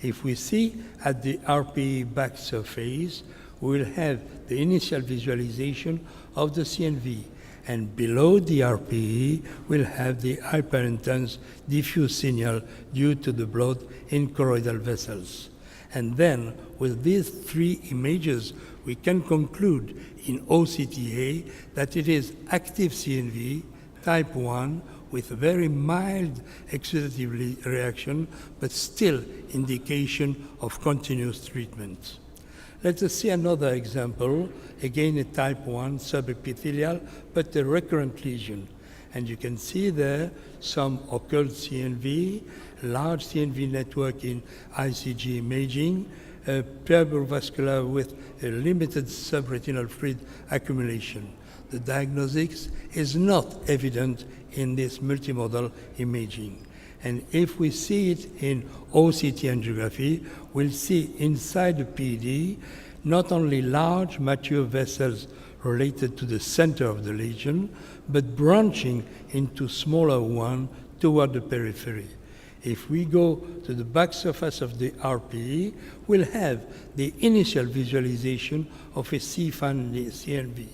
If we see at the RPE back surface, we will have the initial visualization of the CNV, and below the RPE, we'll have the hyperintense diffuse signal due to the blood in choroidal vessels. And then, with these three images, we can conclude in OCTA that it is active CNV type 1 with a very mild exudative reaction, but still indication of continuous treatment. Let us see another example, again a type 1 subepithelial, but a recurrent lesion. And you can see there some occult CNV, large CNV network in ICG imaging, perivascular with a limited subretinal fluid accumulation. The diagnosis is not evident in this multimodal imaging. And if we see it in OCT angiography, we'll see inside the PED not only large mature vessels related to the center of the lesion, but branching into smaller ones toward the periphery. If we go to the back surface of the RPE, we'll have the initial visualization of a C-fan CNV.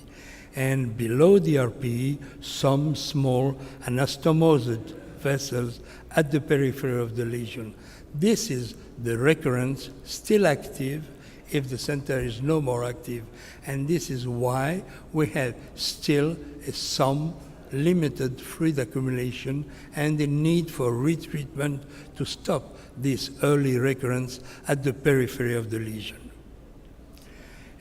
And below the RPE, some small anastomosed vessels at the periphery of the lesion. This is the recurrence, still active, if the center is no more active. And this is why we have still some limited fluid accumulation and the need for retreatment to stop this early recurrence at the periphery of the lesion.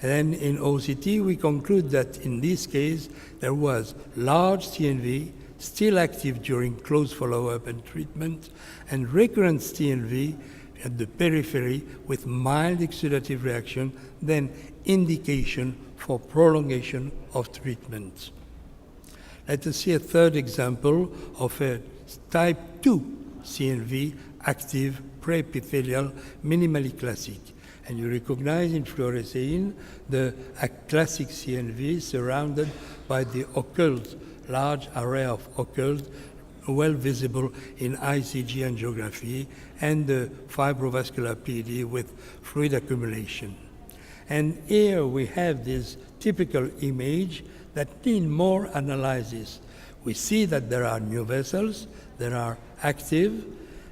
And in OCT, we conclude that in this case, there was large CNV, still active during close follow-up and treatment, and recurrent CNV at the periphery with mild exudative reaction, then indication for prolongation of treatment. Let us see a third example of a type 2 CNV, active, preepithelial, minimally classic. And you recognize in fluorescein the classic CNV surrounded by the occult, large array of occult, well visible in ICG angiography, and the fibrovascular PD with fluid accumulation. And here we have this typical image that need more analysis. We see that there are new vessels, there are active,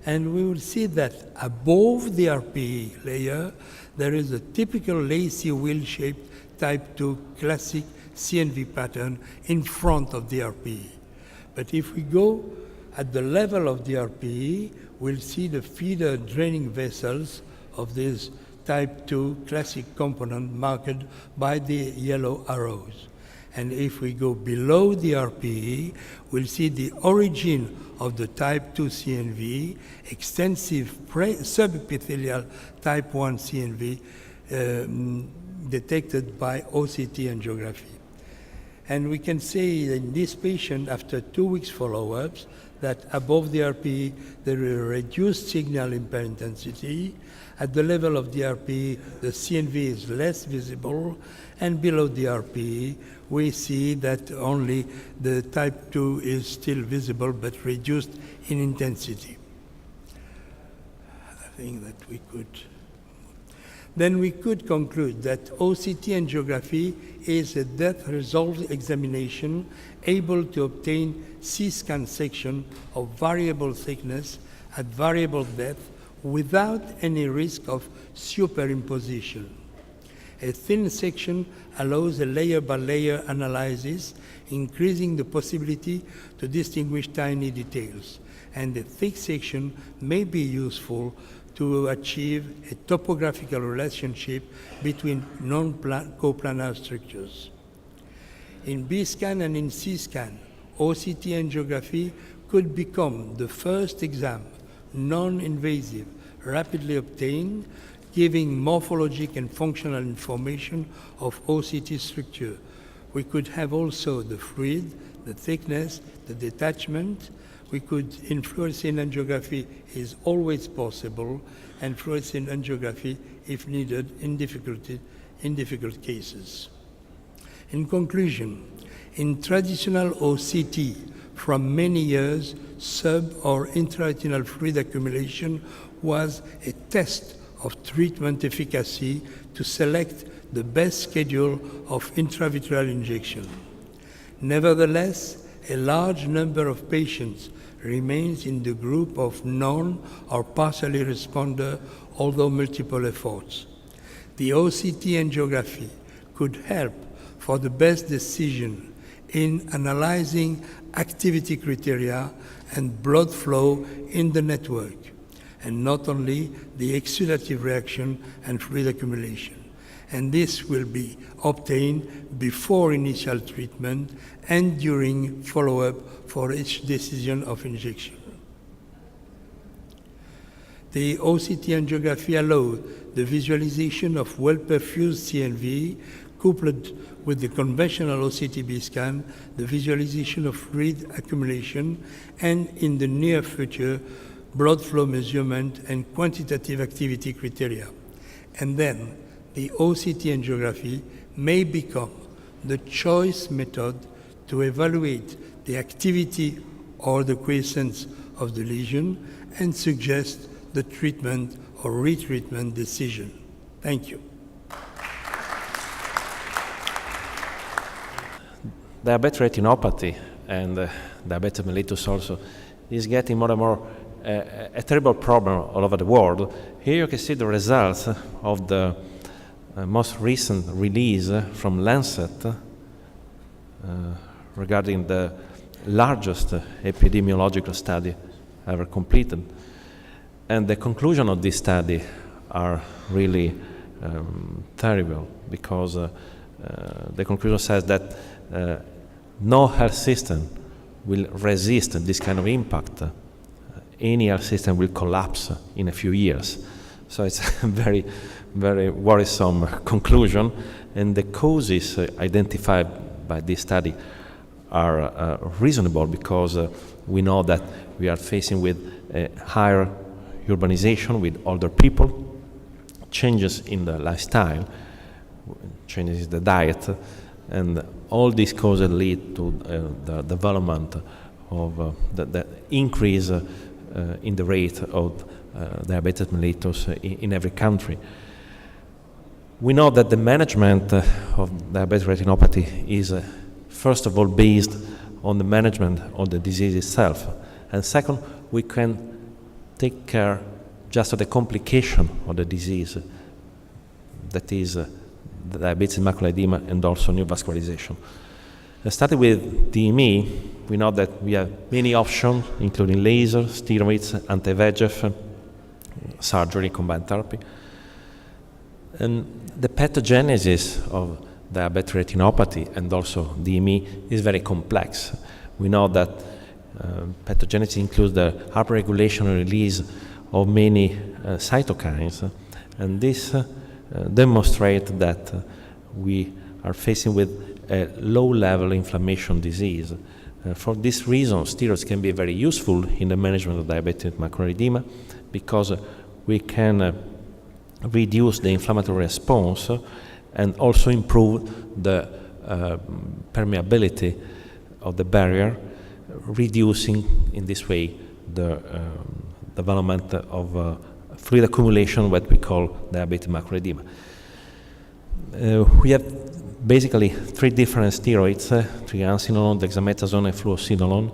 and we will see that above the RPE layer, there is a typical lacy wheel-shaped type 2 classic CNV pattern in front of the RPE. But if we go at the level of the RPE, we'll see the feeder draining vessels of this type 2 classic component marked by the yellow arrows. And if we go below the RPE, we'll see the origin of the type 2 CNV, extensive subepithelial type 1 CNV detected by OCT angiography. And we can say in this patient, after 2 weeks follow-ups, that above the RPE, there is a reduced signal impaired intensity. At the level of the RPE, the CNV is less visible, and below the RPE, we see that only the type 2 is still visible, but reduced in intensity. I think that we could. Then we could conclude that OCT angiography is a depth resolved examination able to obtain C-scan section of variable thickness at variable depth without any risk of superimposition. A thin section allows a layer-by-layer analysis, increasing the possibility to distinguish tiny details. And a thick section may be useful to achieve a topographical relationship between non-coplanar structures. In B-scan and in C-scan, OCT angiography could become the first exam, non-invasive, rapidly obtained, giving morphologic and functional information of OCT structure. We could have also the fluid, the thickness, the detachment. We could, in fluorescein angiography, is always possible, and fluorescein angiography, if needed, in difficult cases. In conclusion, in traditional OCT, from many years, sub- or intraretinal fluid accumulation was a test of treatment efficacy to select the best schedule of intravitreal injection. Nevertheless, a large number of patients remains in the group of non or partially responder, although multiple efforts. The OCT angiography could help for the best decision in analyzing activity criteria and blood flow in the network, and not only the exudative reaction and fluid accumulation. And this will be obtained before initial treatment and during follow-up for each decision of injection. The OCT angiography allows the visualization of well-perfused CNV coupled with the conventional OCTB scan, the visualization of fluid accumulation, and in the near future, blood flow measurement and quantitative activity criteria. And then the OCT angiography may become the choice method to evaluate the activity or the quiescence of the lesion and suggest the treatment or retreatment decision. Thank you. Diabetic retinopathy and diabetes mellitus also is getting more and more a terrible problem all over the world. Here you can see the results of the most recent release from Lancet regarding the largest epidemiological study ever completed. And the conclusion of this study are really terrible, because the conclusion says that no health system will resist this kind of impact. Any health system will collapse in a few years. So it's a very, very worrisome conclusion, and the causes identified by this study are reasonable, because we know that we are facing with higher urbanization, with older people, changes in the lifestyle, changes in the diet, and all these causes lead to the development of the increase in the rate of diabetes mellitus in every country. We know that the management of diabetic retinopathy is first of all based on the management of the disease itself, and second, we can take care just of the complication of the disease, that is the diabetes macular edema and also neovascularization. Starting with DME, we know that we have many options, including laser, steroids, anti-VEGF, surgery, combined therapy. And the pathogenesis of diabetic retinopathy and also DME is very complex. We know that pathogenesis includes the upregulation and release of many cytokines, and this demonstrates that we are facing with a low-level inflammation disease. For this reason, steroids can be very useful in the management of diabetic macular edema, because we can reduce the inflammatory response and also improve the permeability of the barrier, reducing in this way the development of fluid accumulation, what we call diabetic macular edema. We have basically three different steroids, triamcinolone, dexamethasone, and fluocinolone,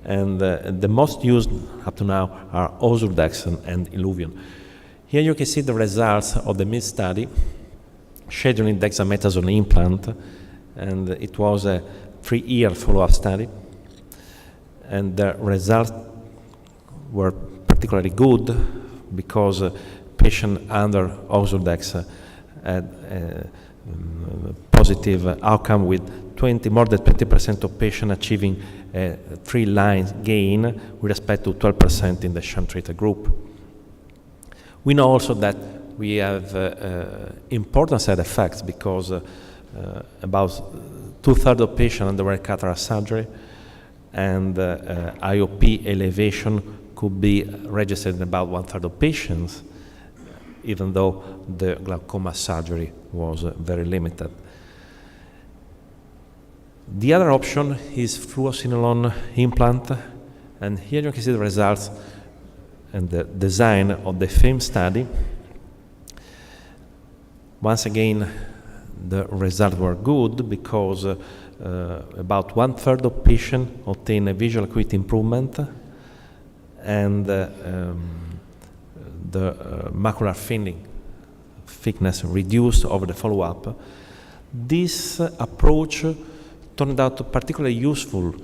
and the most used up to now are Ozurdex and Iluvien. Here you can see the results of the MID study, scheduling dexamethasone implant, and it was a 3-year follow-up study, and the results were particularly good because patients under Ozurdex had a positive outcome, with more than 20% of patients achieving a 3-line gain with respect to 12% in the sham-treated group. We know also that we have important side effects, because about 2/3 of patients underwent cataract surgery, and IOP elevation could be registered in about 1/3 of patients, even though the glaucoma surgery was very limited. The other option is fluocinolone implant, and here you can see the results and the design of the FAME study. Once again, the results were good, because about 1/3 of patients obtained a visual acuity improvement, and the macular thickness reduced over the follow-up. This approach turned out particularly useful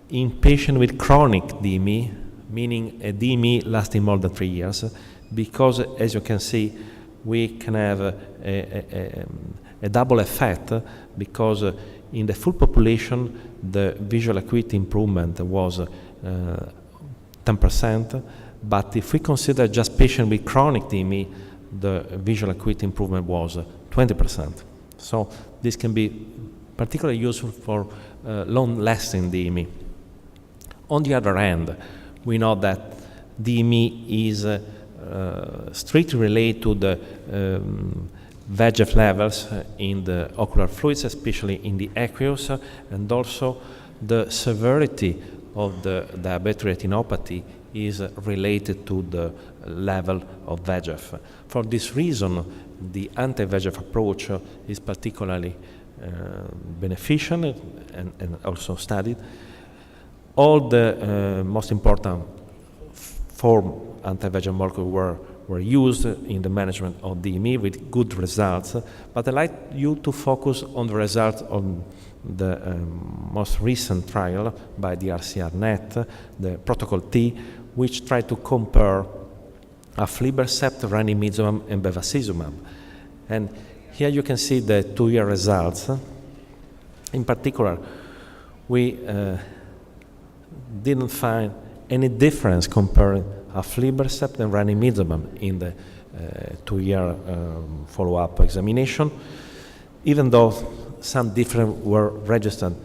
in patients with chronic DME, meaning a DME lasting more than 3 years, because, as you can see, we can have a double effect, because in the full population, the visual acuity improvement was 10%, but if we consider just patients with chronic DME, the visual acuity improvement was 20%. So this can be particularly useful for long-lasting DME. On the other hand, we know that DME is strictly related to the VEGF levels in the ocular fluids, especially in the aqueous, and also the severity of the diabetic retinopathy is related to the level of VEGF. For this reason, the anti-VEGF approach is particularly beneficial and also studied. All the most important 4 anti-VEGF molecules were were used in the management of DME with good results, but I'd like you to focus on the results of the most recent trial by the RCR-NET, the Protocol T, which tried to compare aflibercept, ranibizumab, and bevacizumab. And here you can see the 2-year results. In particular, we didn't find any difference comparing aflibercept and ranibizumab in the 2-year follow-up examination, even though some difference were registered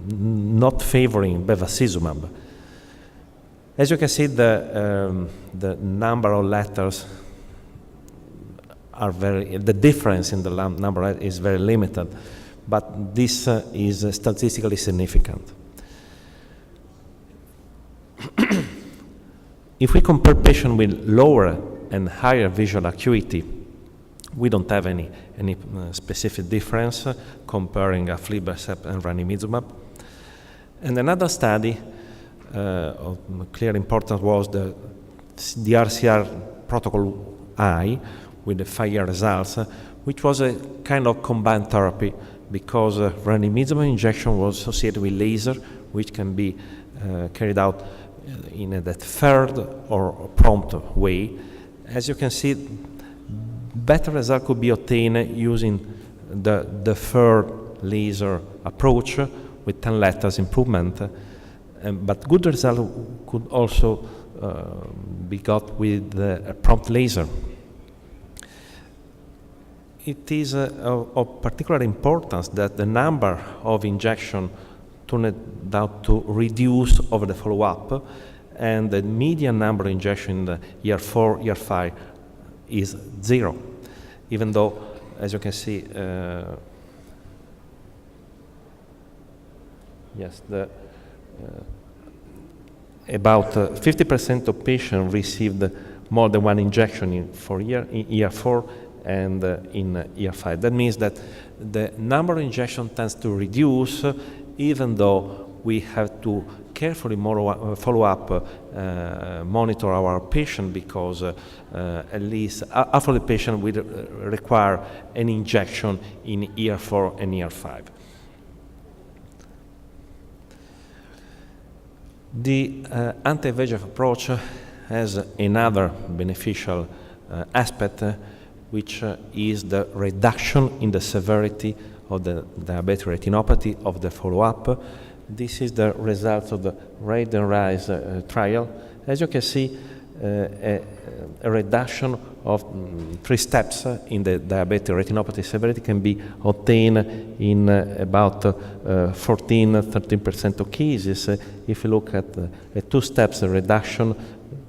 not favoring bevacizumab. As you can see, the number of letters are the difference in the number is very limited, but this is statistically significant. If we compare patients with lower and higher visual acuity, we don't have any specific difference comparing aflibercept and ranibizumab. And another study of clear importance was the RCR Protocol I with the 5-year results, which was a kind of combined therapy because ranibizumab injection was associated with laser, which can be carried out in a deferred or prompt way. As you can see, better result could be obtained using the deferred laser approach with 10 letters improvement, but good result could also be got with a prompt laser. It is of particular importance that the number of injections turned out to reduce over the follow-up, and the median number of injections in the year 4, year 5 is 0, even though, as you can see, yes, about 50% of patients received more than one injection in year 4 and in year 5. That means that the number of injections tends to reduce, even though we have to carefully follow up, monitor our patient, because at least half of the patient will require an injection in year 4 and year 5. The anti-VEGF approach has another beneficial aspect, which is the reduction in the severity of the diabetic retinopathy of the follow-up. This is the result of the Red and Rise trial. As you can see, a reduction of 3 steps in the diabetic retinopathy severity can be obtained in about 13% of cases. If you look at a 2 steps reduction,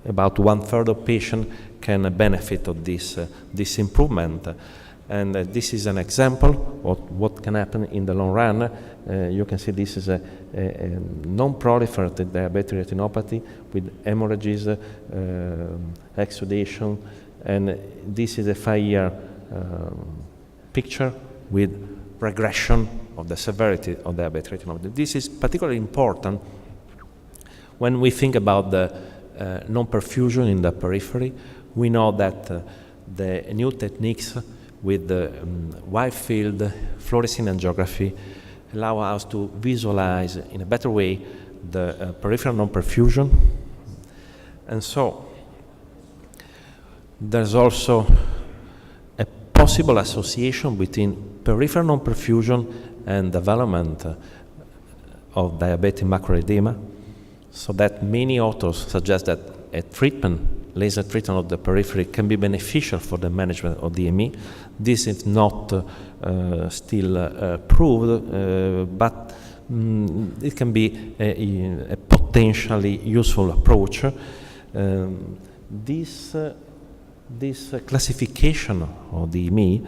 about 1/3 of patients can benefit of this improvement. And this is an example of what can happen in the long run. You can see this is a non-proliferative diabetic retinopathy with hemorrhages, exudation, and this is a 5-year picture with regression of the severity of diabetic retinopathy. This is particularly important when we think about the non-perfusion in the periphery. We know that the new techniques with the wide field fluorescein angiography allow us to visualize in a better way the peripheral non-perfusion. And so there's also a possible association between peripheral non-perfusion and development of diabetic macular edema, so that many authors suggest that a laser treatment of the periphery can be beneficial for the management of DME. This is not still proved, but it can be a potentially useful approach. This classification of DME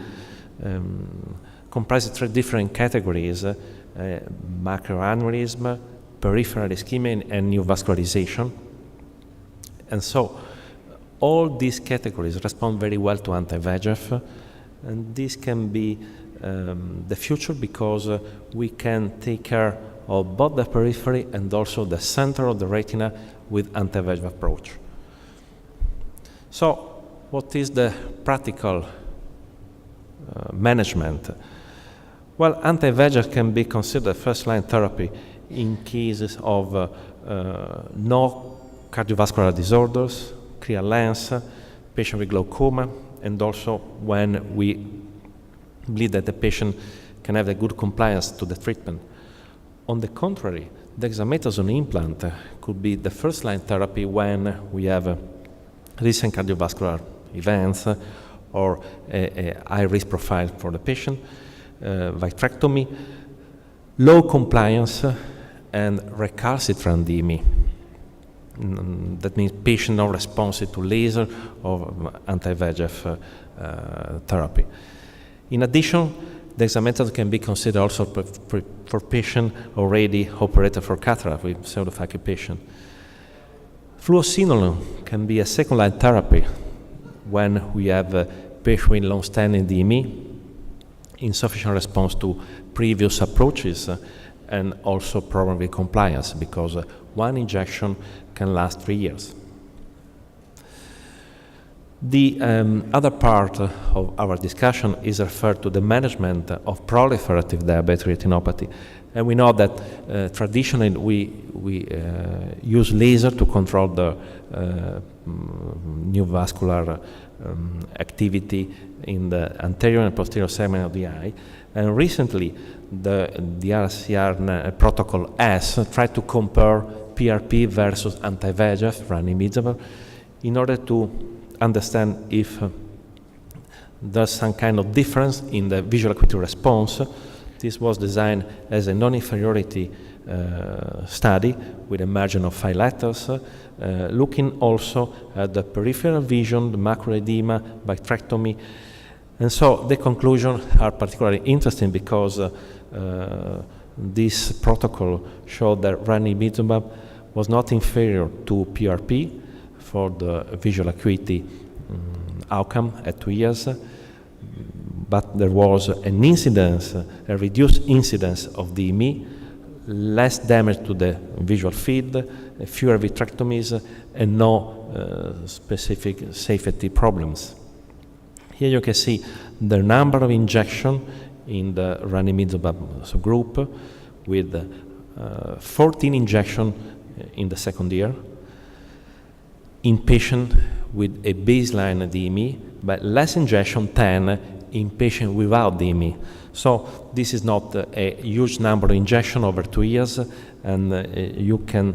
comprises 3 different categories: macular aneurysm, peripheral ischemia, and neovascularization. And so all these categories respond very well to anti-VEGF, and this can be the future, because we can take care of both the periphery and also the center of the retina with anti-VEGF approach. So, what is the practical management? Well, anti-VEGF can be considered first-line therapy in cases of no cardiovascular disorders, clear lens, patient with glaucoma, and also when we believe that the patient can have a good compliance to the treatment. On the contrary, dexamethasone implant could be the first-line therapy when we have recent cardiovascular events or a high-risk profile for the patient, vitrectomy, low compliance, and recalcitrant DME. That means patient not responsive to laser or anti-VEGF therapy. In addition, dexamethasone can be considered also for patients already operated for cataract with pseudophakic patient. Fluocinolone can be a second-line therapy when we have a patient with long-standing DME, insufficient response to previous approaches, and also problem with compliance, because one injection can last 3 years. The other part of our discussion is referred to the management of proliferative diabetic retinopathy. And we know that traditionally we use laser to control the neovascular activity in the anterior and posterior segment of the eye. And recently, the RCR protocol S tried to compare PRP versus anti-VEGF, ranibizumab, in order to understand if there's some kind of difference in the visual acuity response. This was designed as a non-inferiority study with a margin of 5 letters, looking also at the peripheral vision, the macular edema, vitrectomy. And so the conclusions are particularly interesting because this protocol showed that ranibizumab was not inferior to PRP for the visual acuity outcome at 2 years, but there was an incidence, a reduced incidence of DME, less damage to the visual field, fewer vitrectomies, and no specific safety problems. Here you can see the number of injections in the ranibizumab group, with 14 injections in the second year in patients with a baseline DME, but less injection, 10 in patients without DME. So this is not a huge number of injections over 2 years, and you can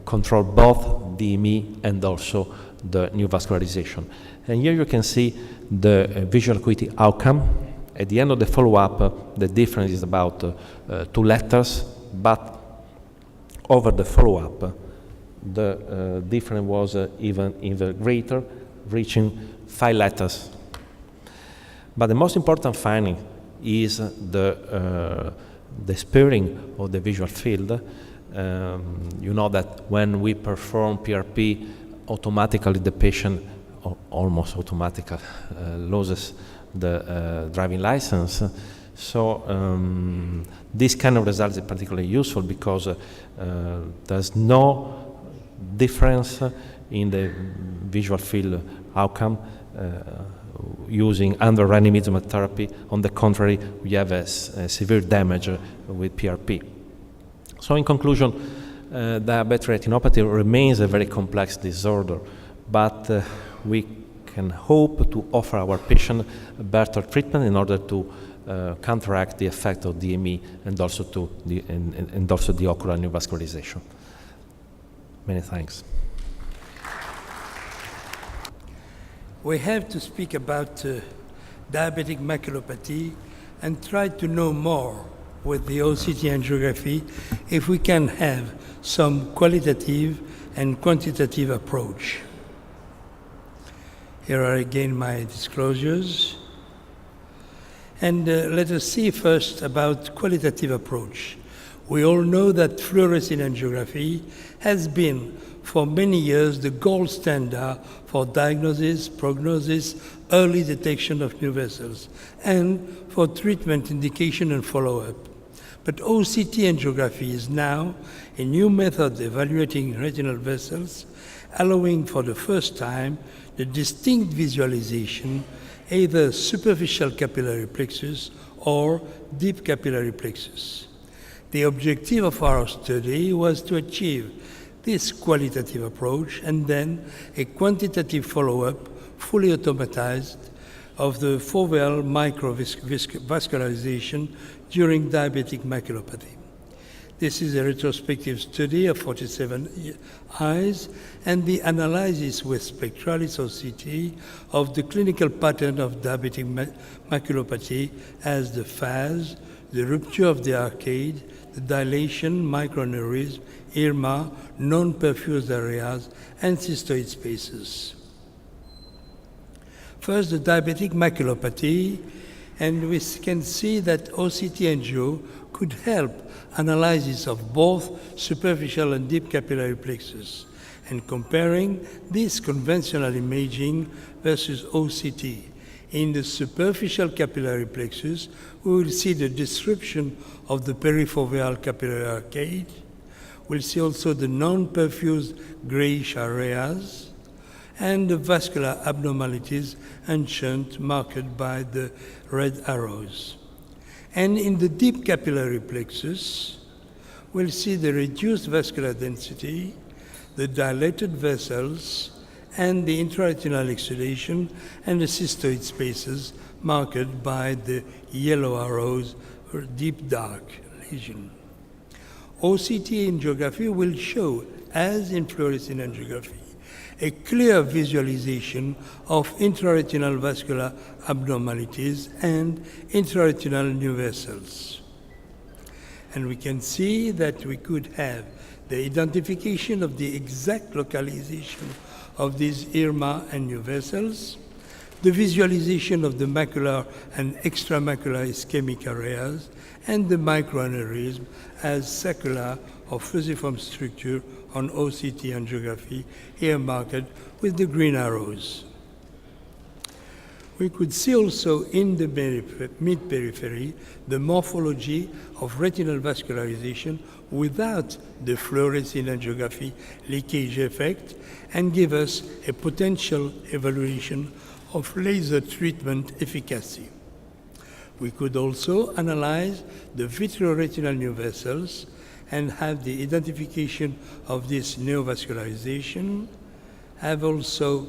control both DME and also the neovascularization. And here you can see the visual acuity outcome. At the end of the follow-up, the difference is about 2 letters, but over the follow-up, the difference was even greater, reaching 5 letters. But the most important finding is the sparing of the visual field. You know that when we perform PRP, automatically the patient, almost automatically, loses the driving license. So this kind of result is particularly useful because there's no difference in the visual field outcome using under ranibizumab therapy. On the contrary, we have a severe damage with PRP. So in conclusion, diabetic retinopathy remains a very complex disorder, but we can hope to offer our patient a better treatment in order to counteract the effect of DME and also the ocular neovascularization. Many thanks. We have to speak about diabetic maculopathy and try to know more with the OCT angiography if we can have some qualitative and quantitative approach. Here are again my disclosures. And let us see first about qualitative approach. We all know that fluorescein angiography has been for many years the gold standard for diagnosis, prognosis, early detection of new vessels, and for treatment, indication, and follow-up. But OCT angiography is now a new method evaluating retinal vessels, allowing for the first time the distinct visualization, either superficial capillary plexus or deep capillary plexus. The objective of our study was to achieve this qualitative approach and then a quantitative follow-up, fully automatized, of the foveal microvascularization during diabetic maculopathy. This is a retrospective study of 47 eyes and the analysis with spectralis OCT of the clinical pattern of diabetic maculopathy as the phase, the rupture of the arcade, the dilation, microaneurysm, IRMA, non-perfused areas, and cystoid spaces. First, the diabetic maculopathy, and we can see that OCT angio could help analysis of both superficial and deep capillary plexus, and comparing this conventional imaging versus OCT. In the superficial capillary plexus, we will see the disruption of the perifoveal capillary arcade. We'll see also the non-perfused grayish areas and the vascular abnormalities and shunt marked by the red arrows. And in the deep capillary plexus, we'll see the reduced vascular density, the dilated vessels, and the intraretinal exudation and the cystoid spaces marked by the yellow arrows or deep dark lesion. OCT angiography will show, as in fluorescein angiography, a clear visualization of intraretinal vascular abnormalities and intraretinal new vessels. And we can see that we could have the identification of the exact localization of these IRMA and new vessels, the visualization of the macular and extramacular ischemic areas, and the microaneurysm as saccular or fusiform structure on OCT angiography, here marked with the green arrows. We could see also in the mid-periphery the morphology of retinal vascularization without the fluorescein angiography leakage effect and give us a potential evaluation of laser treatment efficacy. We could also analyze the vitreoretinal new vessels and have the identification of this neovascularization, have also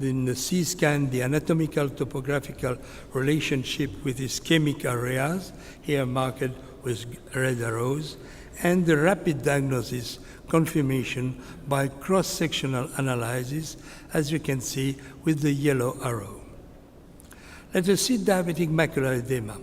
in the C-scan the anatomical topographical relationship with ischemic areas, here marked with red arrows, and the rapid diagnosis confirmation by cross-sectional analysis, as you can see with the yellow arrow. Let us see diabetic macular edema.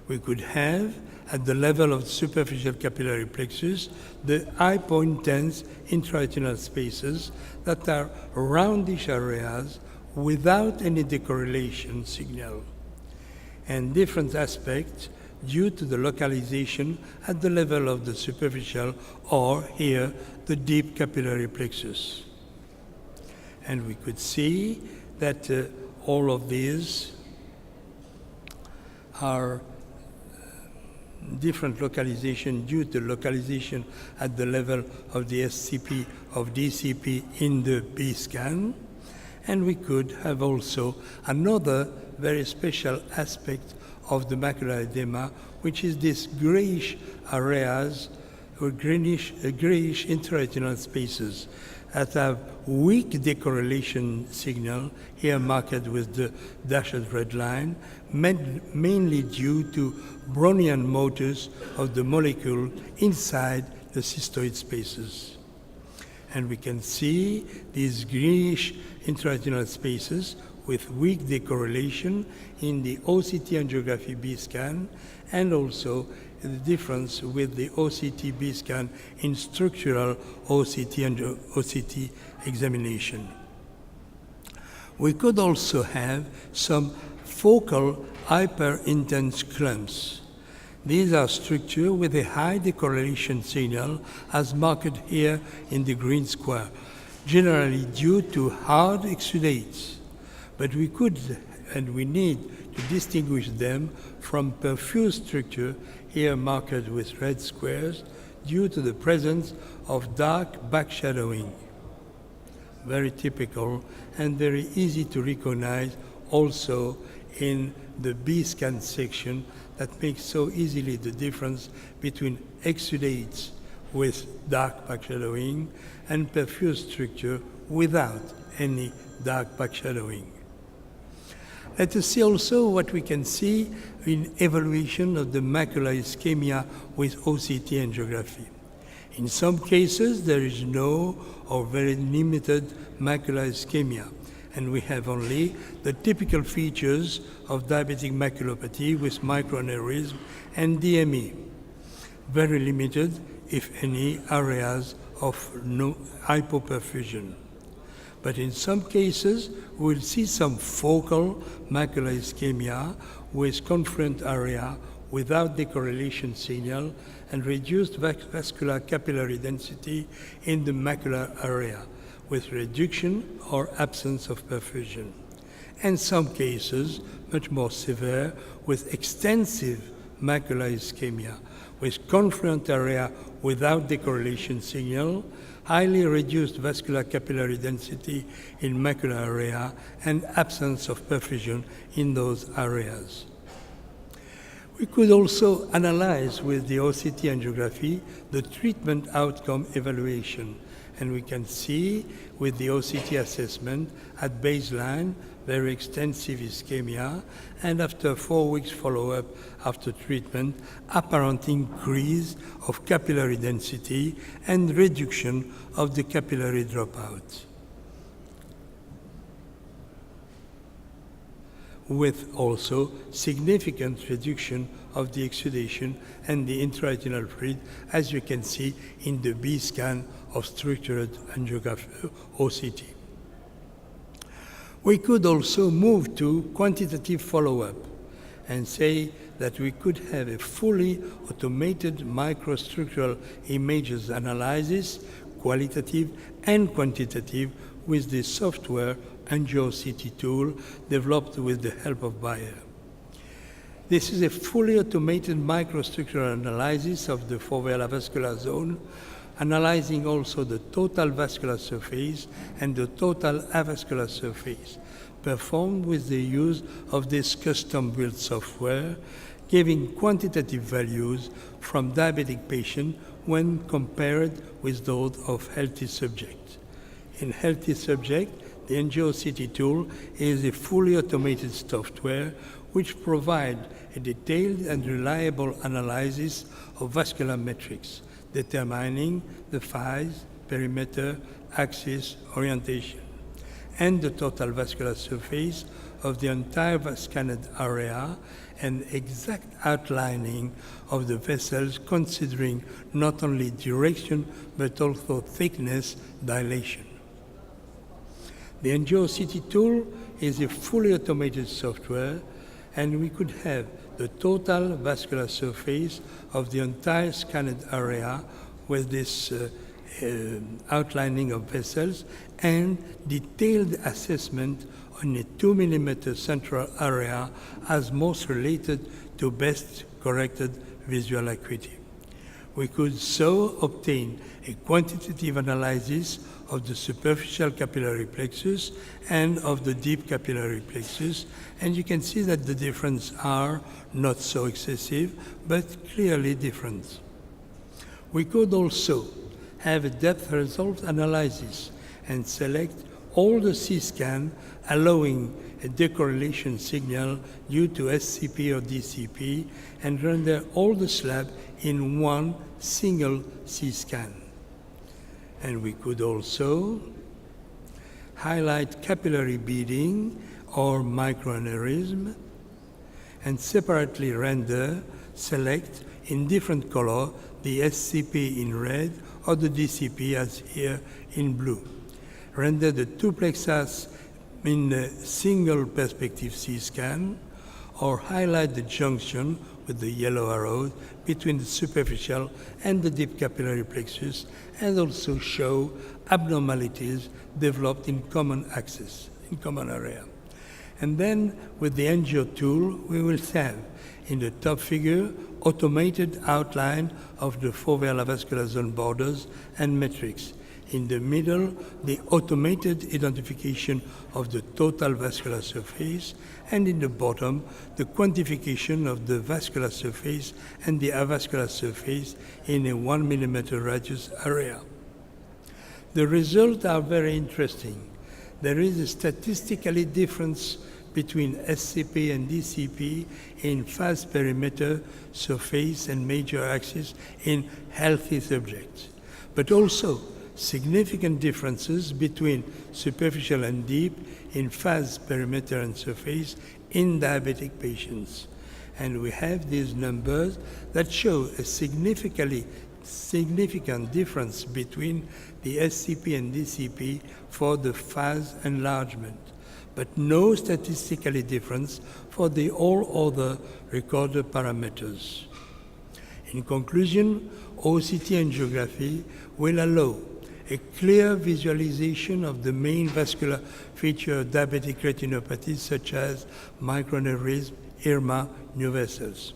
We could have, at the level of the superficial capillary plexus, the eye point dense intraretinal spaces that are roundish areas without any decorrelation signal, and different aspects due to the localization at the level of the superficial or here the deep capillary plexus. And we could see that all of these are different localization due to localization at the level of the SCP of DCP in the B scan. And we could have also another very special aspect of the macular edema, which is this grayish areas or grayish intraretinal spaces that have weak decorrelation signal, here marked with the dashed red line, mainly due to Brownian motors of the molecule inside the cystoid spaces. And we can see these greenish intraretinal spaces with weak decorrelation in the OCT angiography B scan, and also the difference with the OCT B scan in structural OCT examination. We could also have some focal hyper-intense clumps. These are structures with a high decorrelation signal as marked here in the green square, generally due to hard exudates. But we could and we need to distinguish them from perfused structure, here marked with red squares, due to the presence of dark backshadowing. very typical and very easy to recognize also in the B-scan section that makes so easily the difference between exudates with dark backshadowing and perfused structure without any dark backshadowing. Let us see also what we can see in evaluation of the macular ischemia with OCT angiography. In some cases, there is no or very limited macular ischemia, and we have only the typical features of diabetic maculopathy with microaneurysm and DME. Very limited, if any, areas of no hypoperfusion. But in some cases, we'll see some focal macular ischemia with confluent area without decorrelation signal and reduced vascular capillary density in the macular area with reduction or absence of perfusion. And some cases, much more severe, with extensive macular ischemia with confluent area without decorrelation signal, highly reduced vascular capillary density in macular area, and absence of perfusion in those areas. We could also analyze with the OCT angiography the treatment outcome evaluation, and we can see with the OCT assessment at baseline very extensive ischemia, and after 4 weeks follow-up after treatment, apparent increase of capillary density and reduction of the capillary dropout, with also significant reduction of the exudation and the intraretinal fluid, as you can see in the B scan of structured angiography OCT. We could also move to quantitative follow-up and say that we could have a fully automated microstructural images analysis, qualitative and quantitative, with the software AngioCT tool developed with the help of Bayer. This is a fully automated microstructural analysis of the foveal avascular zone, analyzing also the total vascular surface and the total avascular surface, performed with the use of this custom-built software, giving quantitative values from diabetic patients when compared with those of healthy subjects. In healthy subjects, the AngioCT tool is a fully automated software which provides a detailed and reliable analysis of vascular metrics, determining the size, perimeter, axis, orientation, and the total vascular surface of the entire scanned area, and exact outlining of the vessels considering not only direction but also thickness, dilation. The AngioCT tool is a fully automated software, and we could have the total vascular surface of the entire scanned area with this outlining of vessels and detailed assessment on a 2 mm central area as most related to best corrected visual acuity. We could so obtain a quantitative analysis of the superficial capillary plexus and of the deep capillary plexus, and you can see that the differences are not so excessive, but clearly different. We could also have a depth result analysis and select all the C-scan, allowing a decorrelation signal due to SCP or DCP, and render all the slab in one single C-scan. And we could also highlight capillary beading or microaneurysm, and separately render, select in different color the SCP in red or the DCP as here in blue. Render the two plexus in a single perspective C-scan, or highlight the junction with the yellow arrows between the superficial and the deep capillary plexus, and also show abnormalities developed in common axis, in common area. And then with the Angio tool, we will have in the top figure automated outline of the foveal avascular zone borders and metrics, In the middle, the automated identification of the total vascular surface, and in the bottom, the quantification of the vascular surface and the avascular surface in a 1 millimeter radius area. The results are very interesting. There is a statistically difference between SCP and DCP in phase perimeter, surface, and major axis in healthy subjects, but also significant differences between superficial and deep in phase perimeter and surface in diabetic patients. And we have these numbers that show a significant difference between the SCP and DCP for the phase enlargement, but no statistically difference for the all other recorded parameters. In conclusion, OCT angiography will allow a clear visualization of the main vascular feature of diabetic retinopathy, such as microaneurysm, IRMA, new vessels.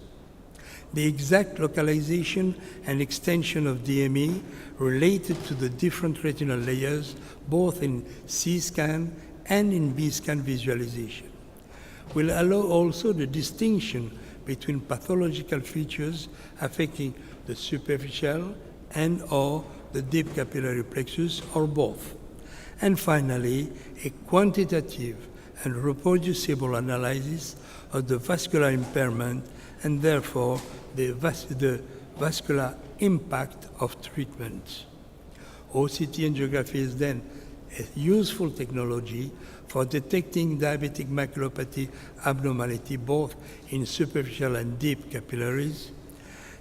The exact localization and extension of DME related to the different retinal layers, both in C-scan and in B-scan visualization, will allow also the distinction between pathological features affecting the superficial and or the deep capillary plexus, or both. And finally, a quantitative and reproducible analysis of the vascular impairment and therefore the vascular impact of treatment. OCT angiography is then a useful technology for detecting diabetic maculopathy abnormality both in superficial and deep capillaries.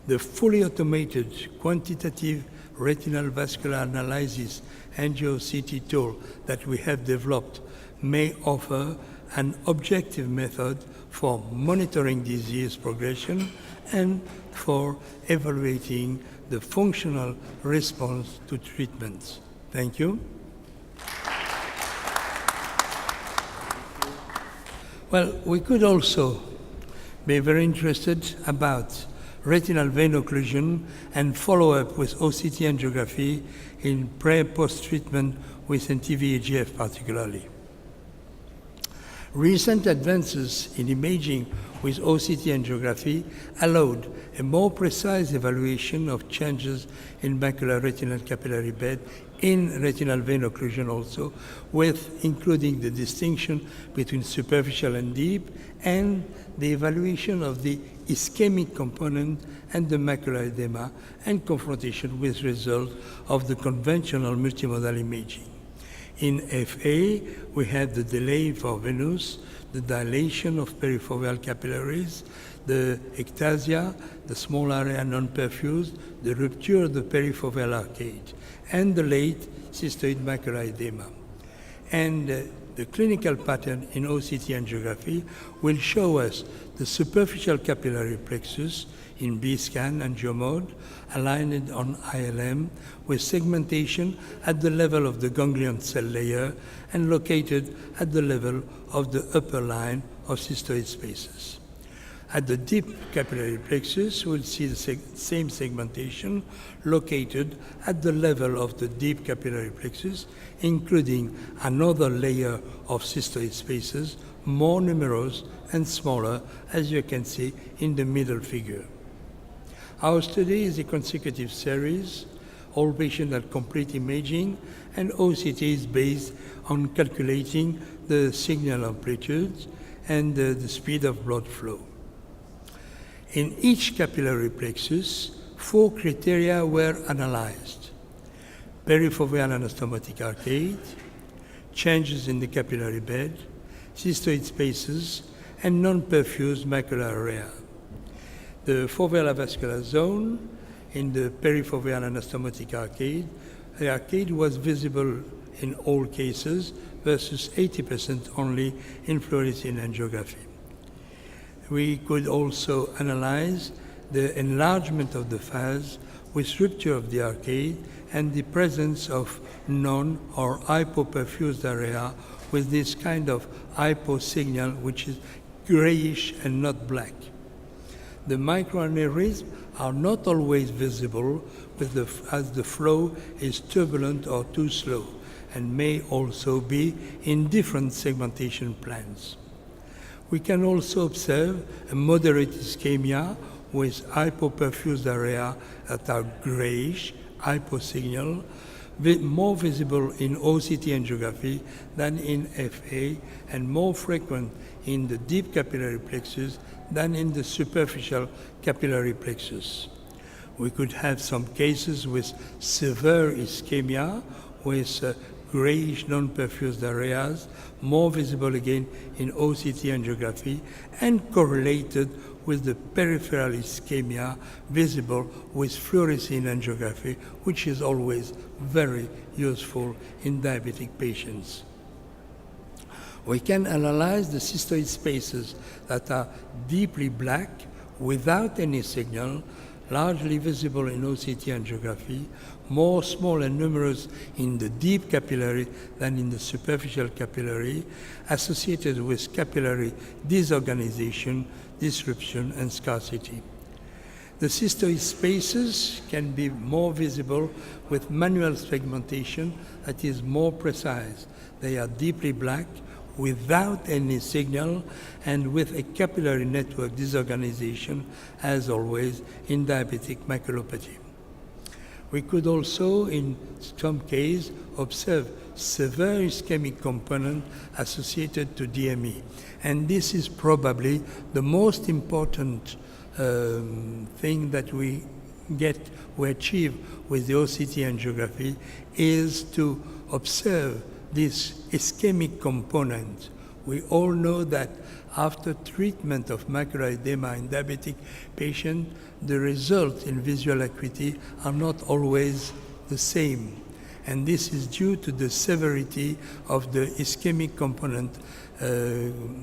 The fully automated quantitative retinal vascular analysis angio-CT tool that we have developed may offer an objective method for monitoring disease progression and for evaluating the functional response to treatments. Thank you. Well, we could also be very interested about retinal vein occlusion and follow-up with OCT angiography in pre-post-treatment with anti-VEGF particularly. Recent advances in imaging with OCT angiography allowed a more precise evaluation of changes in macular retinal capillary bed in retinal vein occlusion also, with including the distinction between superficial and deep and the evaluation of the ischemic component and the macular edema and confrontation with results of the conventional multimodal imaging. In FA, we have the delay for venous, the dilation of perifoveal capillaries, the ectasia, the small area non-perfused, the rupture of the perifoveal arcade, and the late cystoid macular edema. And the clinical pattern in OCT angiography will show us the superficial capillary plexus in B-scan angio mode, aligned on ILM, with segmentation at the level of the ganglion cell layer and located at the level of the upper line of cystoid spaces. At the deep capillary plexus, we'll see the same segmentation located at the level of the deep capillary plexus, including another layer of cystoid spaces, more numerous and smaller, as you can see in the middle figure. Our study is a consecutive series. All patients had complete imaging, and OCT is based on calculating the signal amplitudes and the speed of blood flow. In each capillary plexus, 4 criteria were analyzed: perifoveal anastomotic arcade, changes in the capillary bed, cystoid spaces, and non-perfused macular area. The foveal avascular zone in the perifoveal anastomotic arcade, the arcade was visible in all cases versus 80% only in fluorescein angiography. We could also analyze the enlargement of the phase with rupture of the arcade and the presence of non- or hypoperfused area with this kind of hypo signal, which is grayish and not black. The microaneurysms are not always visible as the flow is turbulent or too slow, and may also be in different segmentation plans. We can also observe a moderate ischemia with hypoperfused area that are grayish, hyposignal, more visible in OCT angiography than in FA, and more frequent in the deep capillary plexus than in the superficial capillary plexus. We could have some cases with severe ischemia with grayish non-perfused areas, more visible again in OCT angiography, and correlated with the peripheral ischemia visible with fluorescein angiography, which is always very useful in diabetic patients. We can analyze the cystoid spaces that are deeply black without any signal, largely visible in OCT angiography, more small and numerous in the deep capillary than in the superficial capillary, associated with capillary disorganization, disruption, and scarcity. The cystoid spaces can be more visible with manual segmentation that is more precise. They are deeply black, without any signal, and with a capillary network disorganization, as always in diabetic maculopathy. We could also, in some cases, observe severe ischemic component associated to DME. And this is probably the most important thing that we achieve with the OCT angiography, is to observe this ischemic component. We all know that after treatment of macular edema in diabetic patients, the results in visual acuity are not always the same. And this is due to the severity of the ischemic component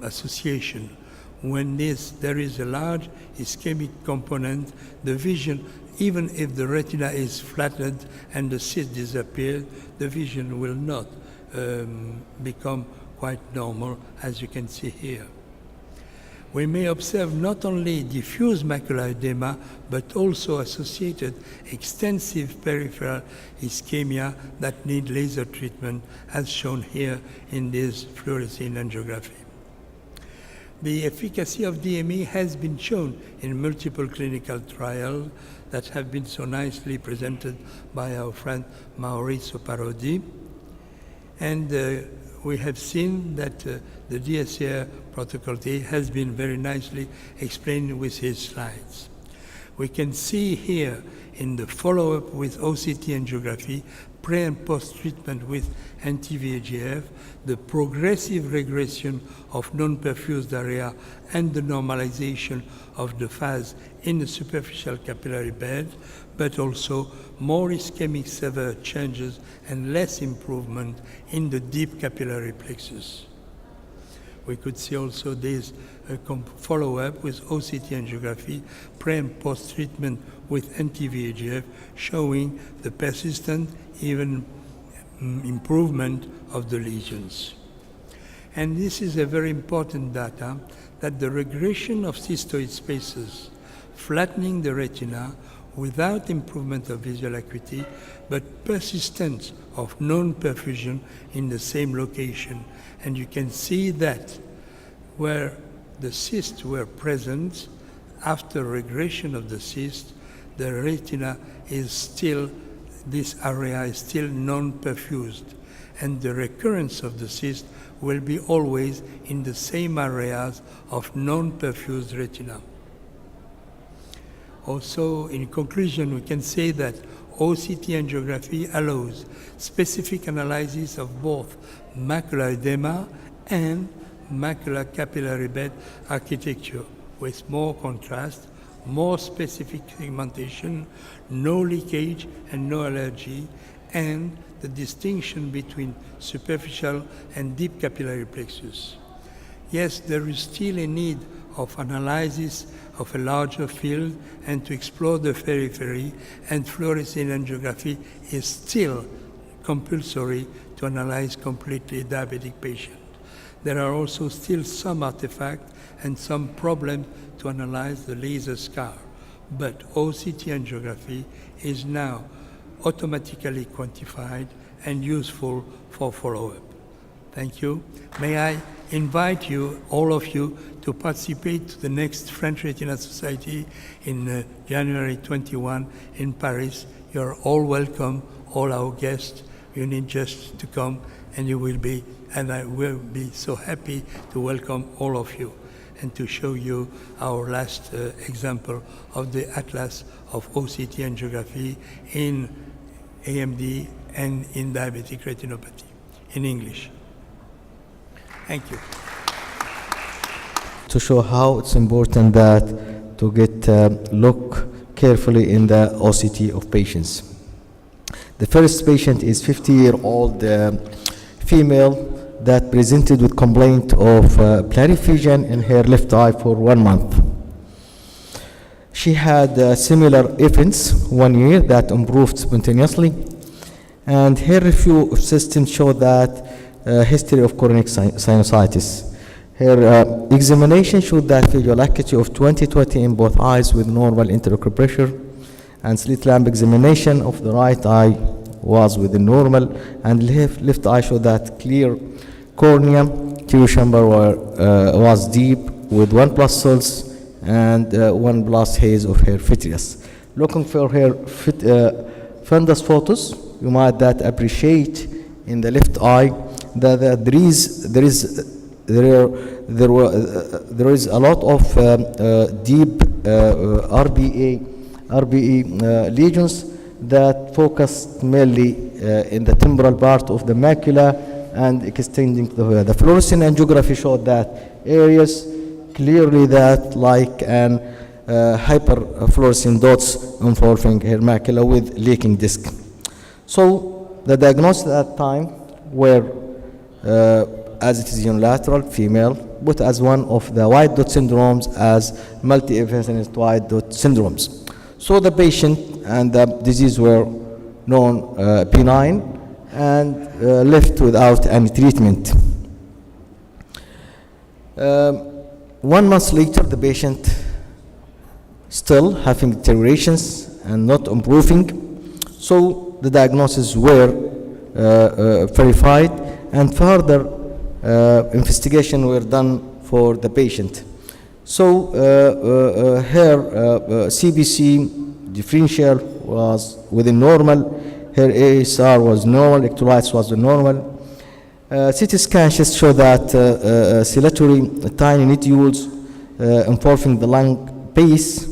association. When there is a large ischemic component, the vision, even if the retina is flattened and the cyst disappears, the vision will not become quite normal, as you can see here. We may observe not only diffuse macular edema, but also associated extensive peripheral ischemia that need laser treatment, as shown here in this fluorescein angiography. The efficacy of DME has been shown in multiple clinical trials that have been so nicely presented by our friend Maurizio Parodi. And we have seen that the DSR protocol has been very nicely explained with his slides. We can see here in the follow-up with OCT angiography, pre and post-treatment with anti-VEGF, the progressive regression of non-perfused area and the normalization of the phase in the superficial capillary bed, but also more ischemic severe changes and less improvement in the deep capillary plexus. We could see also this follow-up with OCT angiography, pre and post-treatment with anti-VEGF, showing the persistent, even improvement of the lesions. And this is a very important data, that the regression of cystoid spaces, flattening the retina without improvement of visual acuity, but persistence of non-perfusion in the same location. And you can see that where the cysts were present, after regression of the cyst, the retina is still, this area is still non-perfused. And the recurrence of the cyst will be always in the same areas of non-perfused retina. Also, in conclusion, we can say that OCT angiography allows specific analysis of both macular edema and macular capillary bed architecture with more contrast, more specific segmentation, no leakage and no allergy, and the distinction between superficial and deep capillary plexus. Yes, there is still a need of analysis of a larger field and to explore the periphery, and fluorescein angiography is still compulsory to analyze completely diabetic patients. There are also still some artifacts and some problems to analyze the laser scar. but OCT angiography is now automatically quantified and useful for follow-up. Thank you. May I invite you, all of you, to participate to the next French Retina Society in January 21 in Paris. You're all welcome, all our guests. You need just to come, and you will be, and I will be so happy to welcome all of you and to show you our last example of the atlas of OCT angiography in AMD and in diabetic retinopathy in English. Thank you. To show how it's important that to get look carefully in the OCT of patients. The first patient is 50-year-old female that presented with complaint of blurry vision in her left eye for 1 month. She had similar events 1 year that improved spontaneously, and her review system showed that history of chronic sinusitis. Her examination showed that visual acuity of 20/20 in both eyes with normal intraocular pressure, and slit lamp examination of the right eye was within normal, and left eye showed that clear cornea, tear chamber was deep with 1+ cells and 1+ haze of her vitreous. Looking for her fundus photos, you might that appreciate in the left eye that there is a lot of deep RBE lesions that focus mainly in the temporal part of the macula and extending to the fluorescent angiography showed that areas clearly that like an hyperfluorescent dots involving her macula with leaking disc. So the diagnosis at that time were as it is unilateral, female, but as one of the white dot syndromes as multi-evanescent white dot syndromes. So the patient and the disease were known benign and left without any treatment. 1 month later, the patient still having deteriorations and not improving. So the diagnoses were verified and further investigation were done for the patient. So her CBC differential was within normal, her ASR was normal, electrolytes was normal. CT scan just showed that ciliary tiny nodules involving the lung base,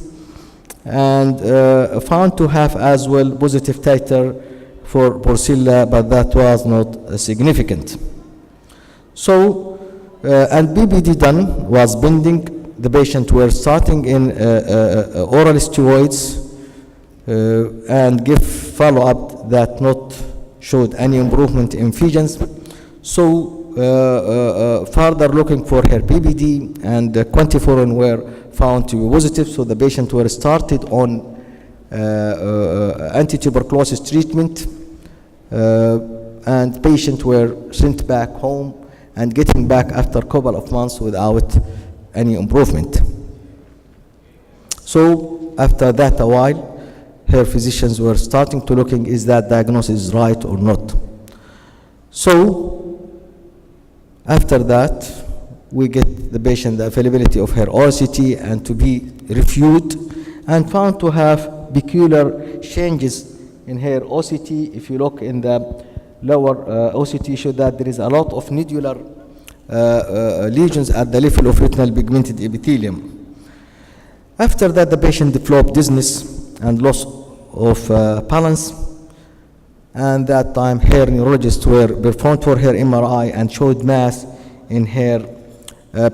and found to have as well positive titer for Porcella, but that was not significant. So, and BBD done was bending. The patient were starting in oral steroids and give follow-up that not showed any improvement in visions. So, further looking for her BBD and quantiferin were found to be positive. So the patient were started on anti-tuberculosis treatment, and patient were sent back home and getting back after a couple of months without any improvement. So after that a while, her physicians were starting to looking, is that diagnosis right or not? So after that, we get the patient the availability of her OCT and to be reviewed and found to have peculiar changes in her OCT. If you look in the lower OCT, show that there is a lot of nodular lesions at the level of retinal pigmented epithelium. After that, the patient developed dizziness and loss of balance, and that time her neurologists were performed for her MRI and showed mass in her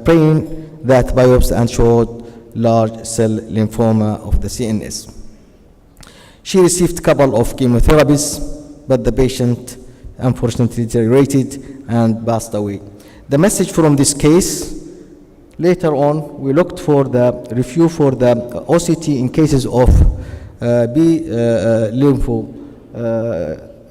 brain that biopsy and showed large cell lymphoma of the CNS. She received a couple of chemotherapies, but the patient unfortunately deteriorated and passed away. The message from this case, later on, we looked for the review for the OCT in cases of B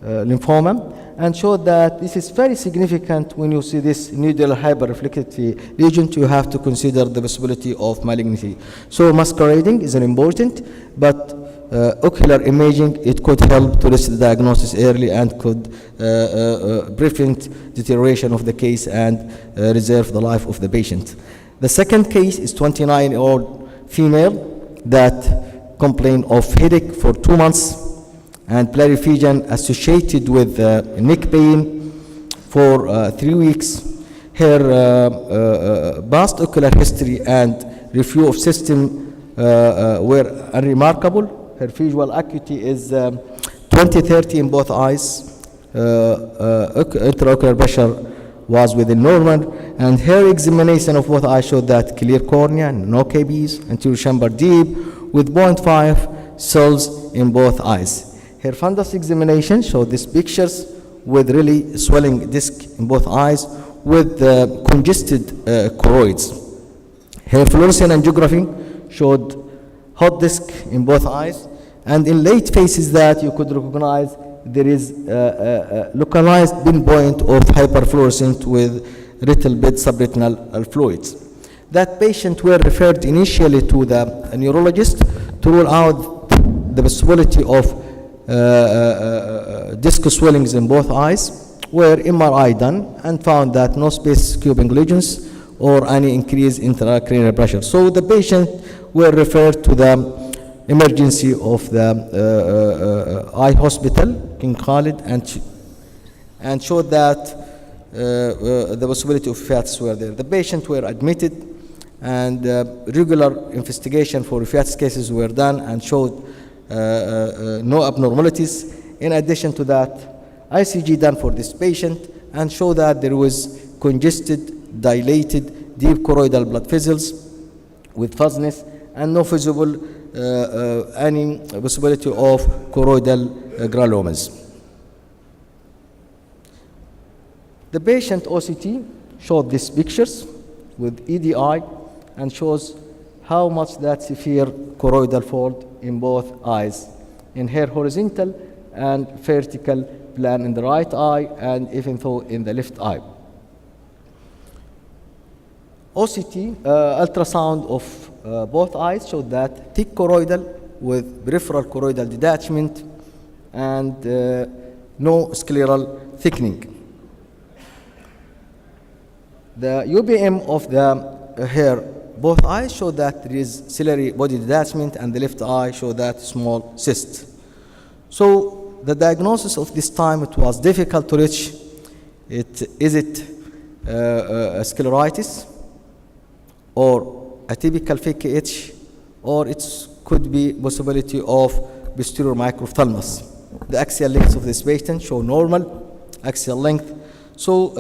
lymphoma, and showed that this is very significant when you see this nodular hyperreflectivity lesion. You have to consider the possibility of malignancy. So masquerading is an important, but ocular imaging, it could help to list the diagnosis early and could prevent deterioration of the case and reserve the life of the patient. The second case is 29-year-old female that complained of headache for 2 months and pleurophagia associated with neck pain for 3 weeks. Her past ocular history and review of system were unremarkable. Her visual acuity is 20/30 in both eyes. Intraocular pressure was within normal, and her examination of both eyes showed that clear cornea, no KBs, anterior chamber deep, with 0.5 cells in both eyes. Her fundus examination showed these pictures with really swelling disc in both eyes with congested choroids. Her fluorescein angiography showed hot disc in both eyes, and in late phases that you could recognize there is a localized pinpoint of hyperfluorescent with little bit subretinal fluids. That patient were referred initially to the neurologist to rule out the possibility of disc swellings in both eyes, were MRI done and found that no space cubing lesions or any increase in intracranial pressure. So the patient were referred to the emergency of the eye hospital, King Khalid, and showed that the possibility of refracts were there. The patient were admitted, and regular investigation for refracts cases were done and showed no abnormalities. In addition to that, ICG done for this patient and showed that there was congested, dilated, deep choroidal blood vessels with fuzziness and no visible any possibility of choroidal granulomas. The patient OCT showed these pictures with EDI and shows how much that severe choroidal fold in both eyes, in her horizontal and vertical plan in the right eye and even though in the left eye. OCT ultrasound of both eyes showed that thick choroidal with peripheral choroidal detachment and no scleral thickening. The UBM of the hair, both eyes show that there is ciliary body detachment, and the left eye show that small cyst. So the diagnosis of this time, it was difficult to reach. Is it scleritis or atypical fake itch, or it could be possibility of posterior microphthalmos. The axial length of this patient show normal axial length. So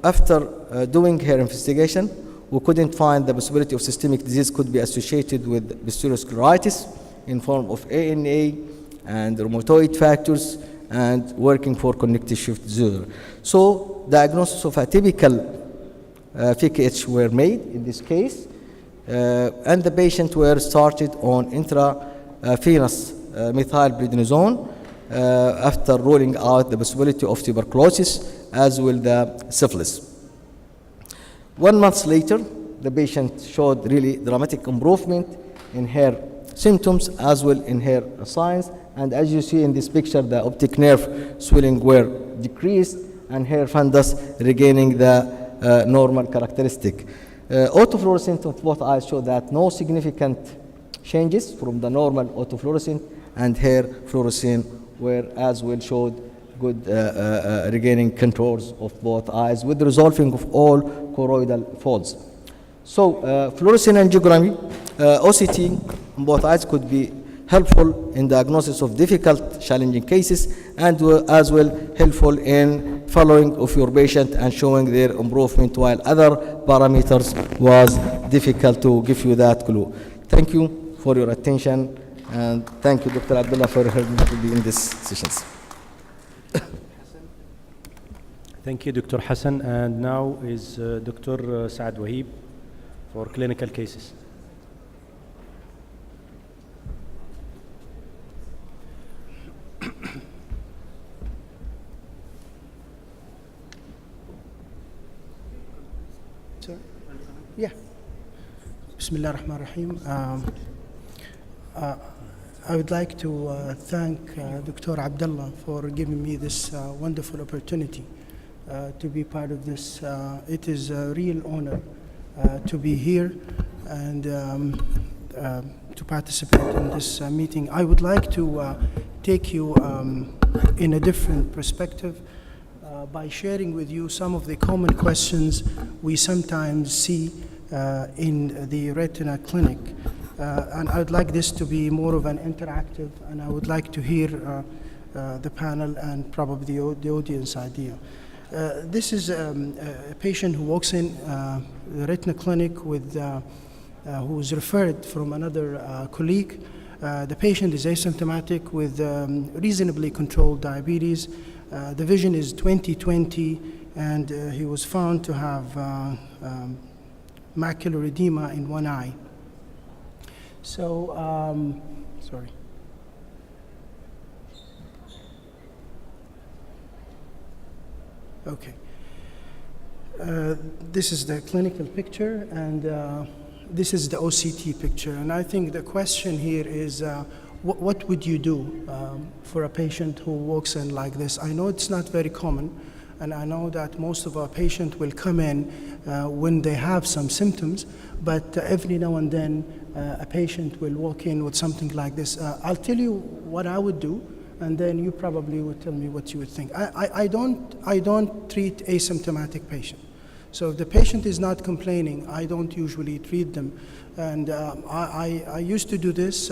after doing her investigation, we couldn't find the possibility of systemic disease could be associated with posterior scleritis in form of ANA and rheumatoid factors and working for connective shift disorder. So diagnosis of atypical fake itch were made in this case, and the patient were started on intravenous methylprednisone after ruling out the possibility of tuberculosis as well the syphilis. 1 month later, the patient showed really dramatic improvement in her symptoms as well in her signs, and as you see in this picture, the optic nerve swelling were decreased and her fundus regaining the normal characteristic. Autofluorescent of both eyes show that no significant changes from the normal autofluorescent, and her fluorescent were as well showed good regaining contours of both eyes with resolving of all choroidal folds. So fluorescein angiography, OCT on both eyes could be helpful in diagnosis of difficult, challenging cases, and as well helpful in following of your patient and showing their improvement, while other parameters was difficult to give you that clue. Thank you for your attention, and thank you, Dr. Abdullah, for helping me to be in these sessions. Thank you, Dr. Hassan. And now is Dr. Saad Wahib for clinical cases. Sorry? Yeah. Bismillah ar-Rahman ar-Rahim. I would like to thank Dr. Abdullah for giving me this wonderful opportunity to be part of this. It is a real honor to be here and to participate in this meeting. I would like to take you in a different perspective by sharing with you some of the common questions we sometimes see in the retina clinic. And I would like this to be more of an interactive, and I would like to hear the panel and probably the audience idea. This is a patient who walks in the retina clinic with, who was referred from another colleague. The patient is asymptomatic with reasonably controlled diabetes. The vision is 20/20, and he was found to have macular edema in one eye. So, sorry. Okay. This is the clinical picture, and this is the OCT picture. And I think the question here is, what would you do for a patient who walks in like this? I know it's not very common, and I know that most of our patients will come in when they have some symptoms, but every now and then a patient will walk in with something like this. I'll tell you what I would do, and then you probably would tell me what you would think. I don't treat asymptomatic patients. So if the patient is not complaining, I don't usually treat them. And I used to do this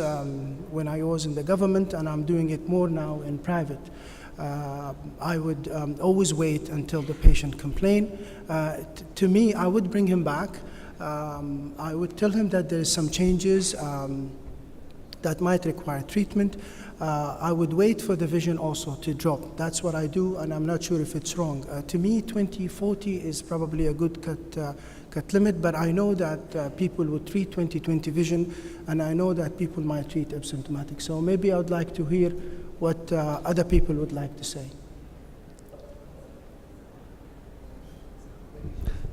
when I was in the government, and I'm doing it more now in private. I would always wait until the patient complained. To me, I would bring him back. I would tell him that there is some changes that might require treatment. I would wait for the vision also to drop. That's what I do, and I'm not sure if it's wrong. To me, 20/40 is probably a good cut limit, but I know that people would treat 20/20 vision, and I know that people might treat asymptomatic. So maybe I would like to hear what other people would like to say.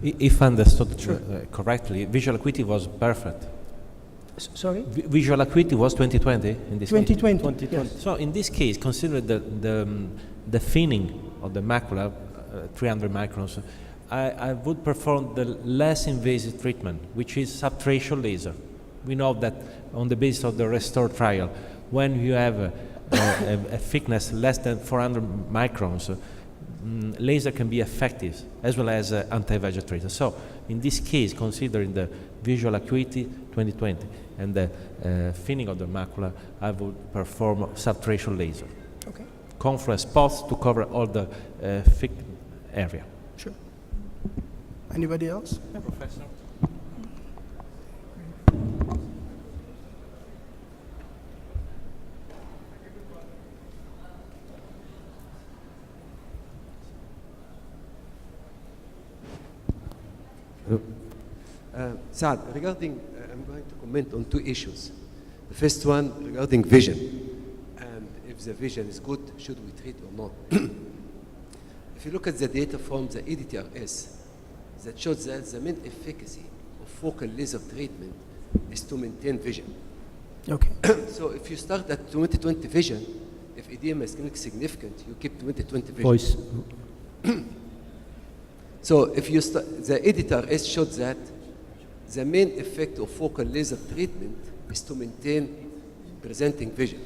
If understood correctly, visual acuity was perfect. Sorry? Visual acuity was 20/20 in this 20/20. case? Yes. So in this case, consider the thinning of the macula, 300 microns, I would perform the less invasive treatment, which is subtracheal laser. We know that on the basis of the RESTORE trial, when you have a thickness less than 400 microns, laser can be effective as well as anti-VEGF treatment. So in this case, considering the visual acuity 20/20 and the thinning of the macula, I would perform subtracheal laser. Okay. Confluent spots to cover all the thick area. Sure. Anybody else? Yeah, Professor. Saad, regarding, I'm going to comment on two issues. The first one regarding vision, and if the vision is good, should we treat or not? If you look at the data from the EDTRS, that shows that the main efficacy of focal laser treatment is to maintain vision. Okay. So if you start at 20/20 vision, if edema is clinically significant, you keep 20/20 vision. Voice. So if you start, the EDTRS showed that the main effect of focal laser treatment is to maintain presenting vision.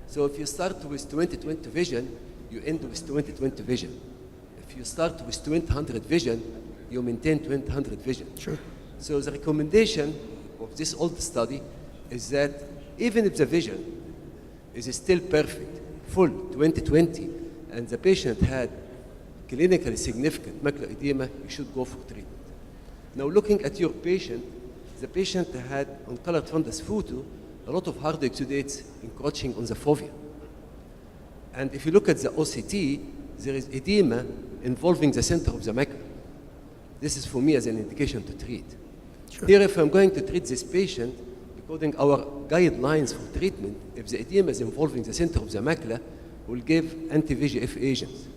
So if you start with 20/20 vision, you end with 20/20 vision. If you start with 20/100 vision, you maintain 20/100 vision. Sure. So the recommendation of this old study is that even if the vision is still perfect, full 20/20, and the patient had clinically significant macular edema, you should go for treatment. Now looking at your patient, the patient had on colored fundus photo a lot of hard exudates encroaching on the fovea. And if you look at the OCT, there is edema involving the center of the macula. This is for me as an indication to treat. Sure. Here, if I'm going to treat this patient, according to our guidelines for treatment, if the edema is involving the center of the macula, we'll give anti-VEGF agents.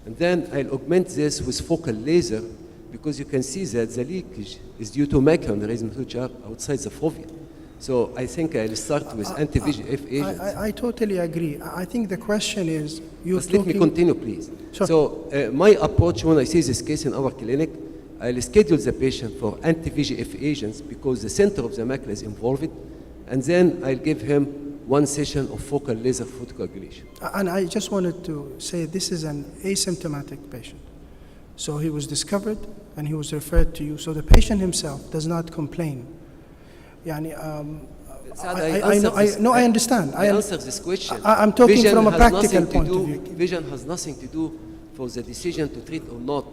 And then I'll augment this with focal laser because you can see that the leakage is due to macular aneurysm which are outside the fovea. So I think I'll start with anti-VEGF agents. I totally agree. I think the question is, you're Let me continue, please. Sure. So my approach when I see this case in our clinic, I'll schedule the patient for anti-VEGF agents because the center of the macula is involved, and then I'll give him one session of focal laser photocoagulation. And I just wanted to say this is an asymptomatic patient. So he was discovered and he was referred to you. So the patient himself does not complain. Yani, I understand. I answer this question. I'm talking Vision from a has practical nothing point to do, of view. Vision has nothing to do for the decision to treat or not.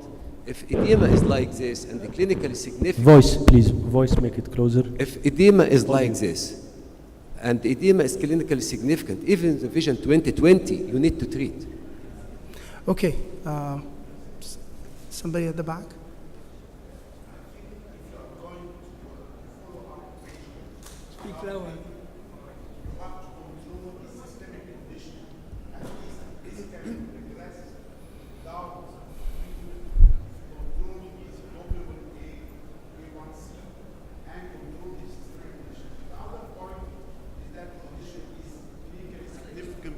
If edema is like this and the clinically significant... Voice, please. Voice, make it closer. If edema is like this and edema is clinically significant, even the vision 20/20, you need to treat. Okay. Somebody at the back? Speak lower.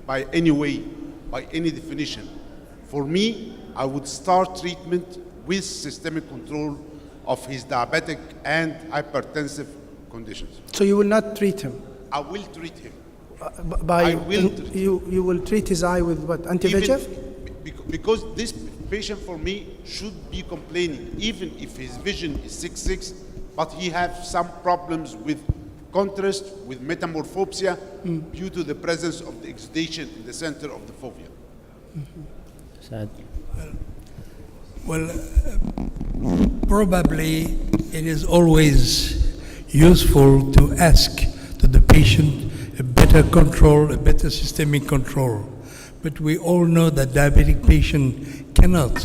By any way, by any definition. For me, I would start treatment with systemic control of his diabetic and hypertensive conditions. So you will not treat him? I will treat him. You will treat his eye with what, anti-VEGF? Because this patient for me should be complaining, even if his vision is 6/6, but he has some problems with contrast, with metamorphopsia, due to the presence of the exudation in the center of the fovea. Sad. Well, probably it is always useful to ask to the patient a better control, a better systemic control. But we all know that diabetic patient cannot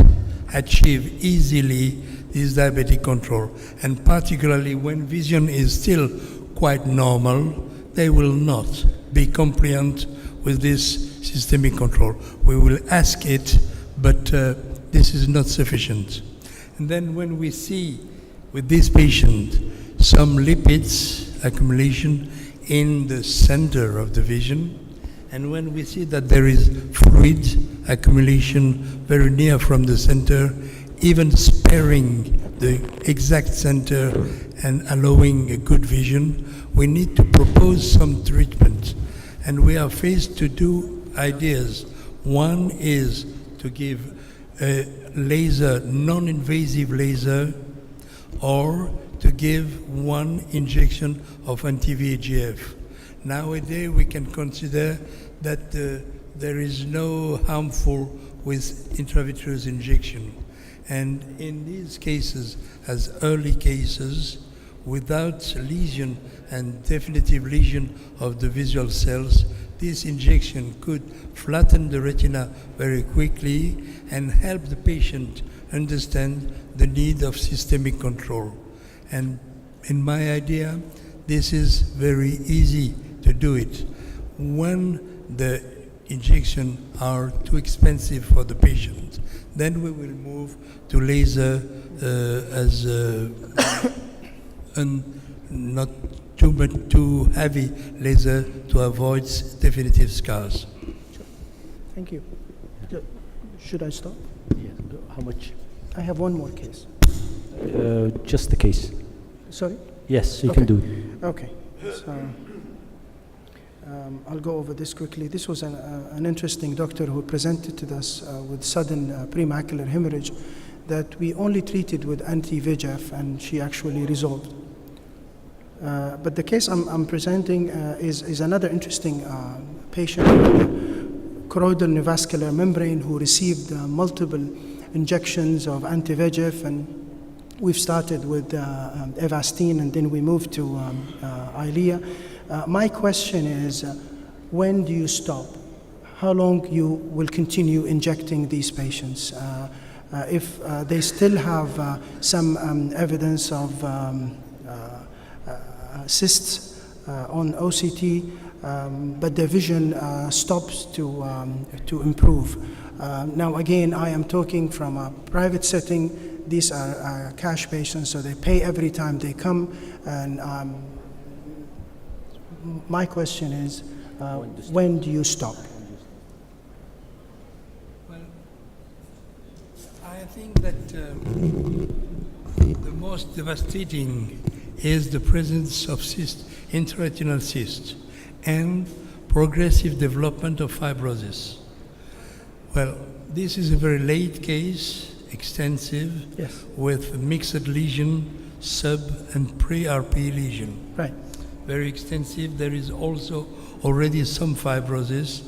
achieve easily this diabetic control. And particularly when vision is still quite normal, they will not be compliant with this systemic control. We will ask it, but this is not sufficient. And then when we see with this patient some lipids accumulation in the center of the vision, and when we see that there is fluid accumulation very near from the center, even sparing the exact center and allowing a good vision, we need to propose some treatment. And we are faced to do ideas. One is to give a laser, non-invasive laser, or to give one injection of anti-VEGF. Nowadays we can consider that there is no harmful with intravitreal injection. And in these cases, as early cases, without lesion and definitive lesion of the visual cells, this injection could flatten the retina very quickly and help the patient understand the need of systemic control. And in my idea, this is very easy to do it. When the injections are too expensive for the patient, then we will move to laser as not too heavy laser to avoid definitive scars. Thank you. Should I stop? Yeah. How much? I have one more case. Just the case. Sorry? Yes, you can do it. Okay. So, I'll go over this quickly. This was an interesting doctor who presented to us with sudden premacular hemorrhage that we only treated with anti-VEGF, and she actually resolved. But the case I'm presenting is another interesting patient with choroidal neovascular membrane who received multiple injections of anti-VEGF, and we've started with Avastin, and then we moved to Eylea. My question is, when do you stop? How long you will continue injecting these patients? If they still have some evidence of cysts on OCT, but the vision stops to improve. Now again, I am talking from a private setting. these are cash patients, so they pay every time they come. And my question is, when do you stop? Well, I think that the most devastating is the presence of intraretinal cysts and progressive development of fibrosis. Well, this is a very late case, extensive, Yes. with mixed lesion, sub and pre-RP lesion. Right. Very extensive. There is also already some fibrosis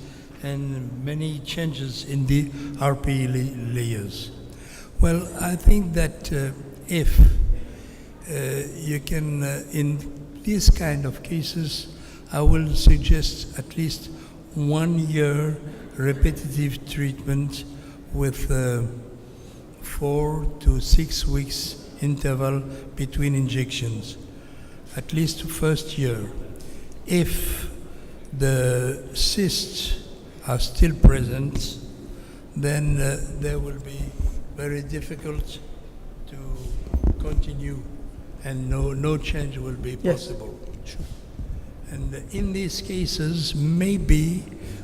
and many changes in the RP layers. Well, I think that if you can, in these kind of cases, I will suggest at least 1 year repetitive treatment with 4 to 6 weeks interval between injections, at least first year. If the cysts are still present, then they will be very difficult to continue, and no change will be possible. Sure. And in these cases, maybe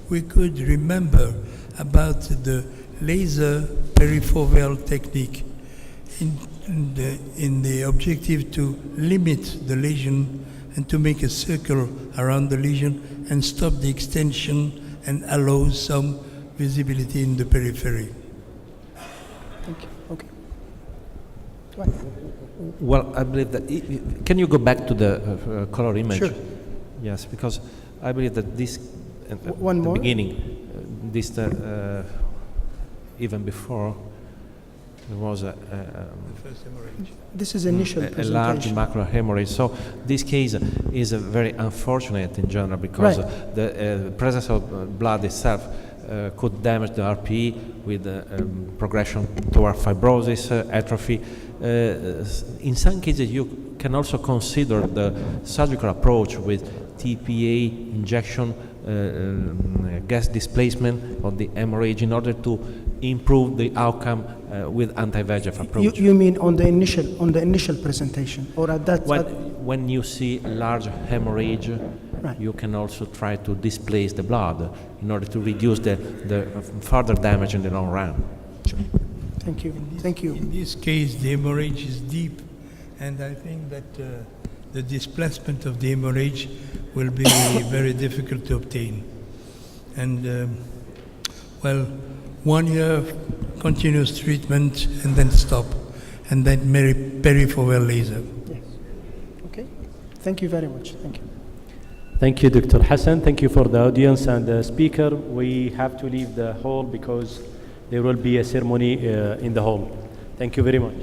we could remember about the laser perifoveal technique in the objective to limit the lesion and to make a circle around the lesion and stop the extension and allow some visibility in the periphery. Thank you. Okay. Go ahead. Well, I believe that. Can you go back to the color image? Sure. Yes, because I believe that this. One the more? beginning, this even before there was a First hemorrhage. This is initial a presentation. large macro hemorrhage. So this case is very unfortunate in general because Right. the presence of blood itself could damage the RPE with progression toward fibrosis, atrophy. In some cases, you can also consider the surgical approach with TPA injection, gas displacement of the hemorrhage in order to improve the outcome with anti-VEGF approach. You mean on the initial presentation, or at that? When you see large hemorrhage, Right. you can also try to displace the blood in order to reduce the further damage in the long run. Thank you. Thank you. In this case, the hemorrhage is deep, and I think that the displacement of the hemorrhage will be very difficult to obtain. And, well, 1 year of continuous treatment and then stop, and then perifoveal laser. Yes. Okay. Thank you very much. Thank you. Thank you, Dr. Hassan. Thank you for the audience and the speaker. We have to leave the hall because there will be a ceremony in the hall. Thank you very much.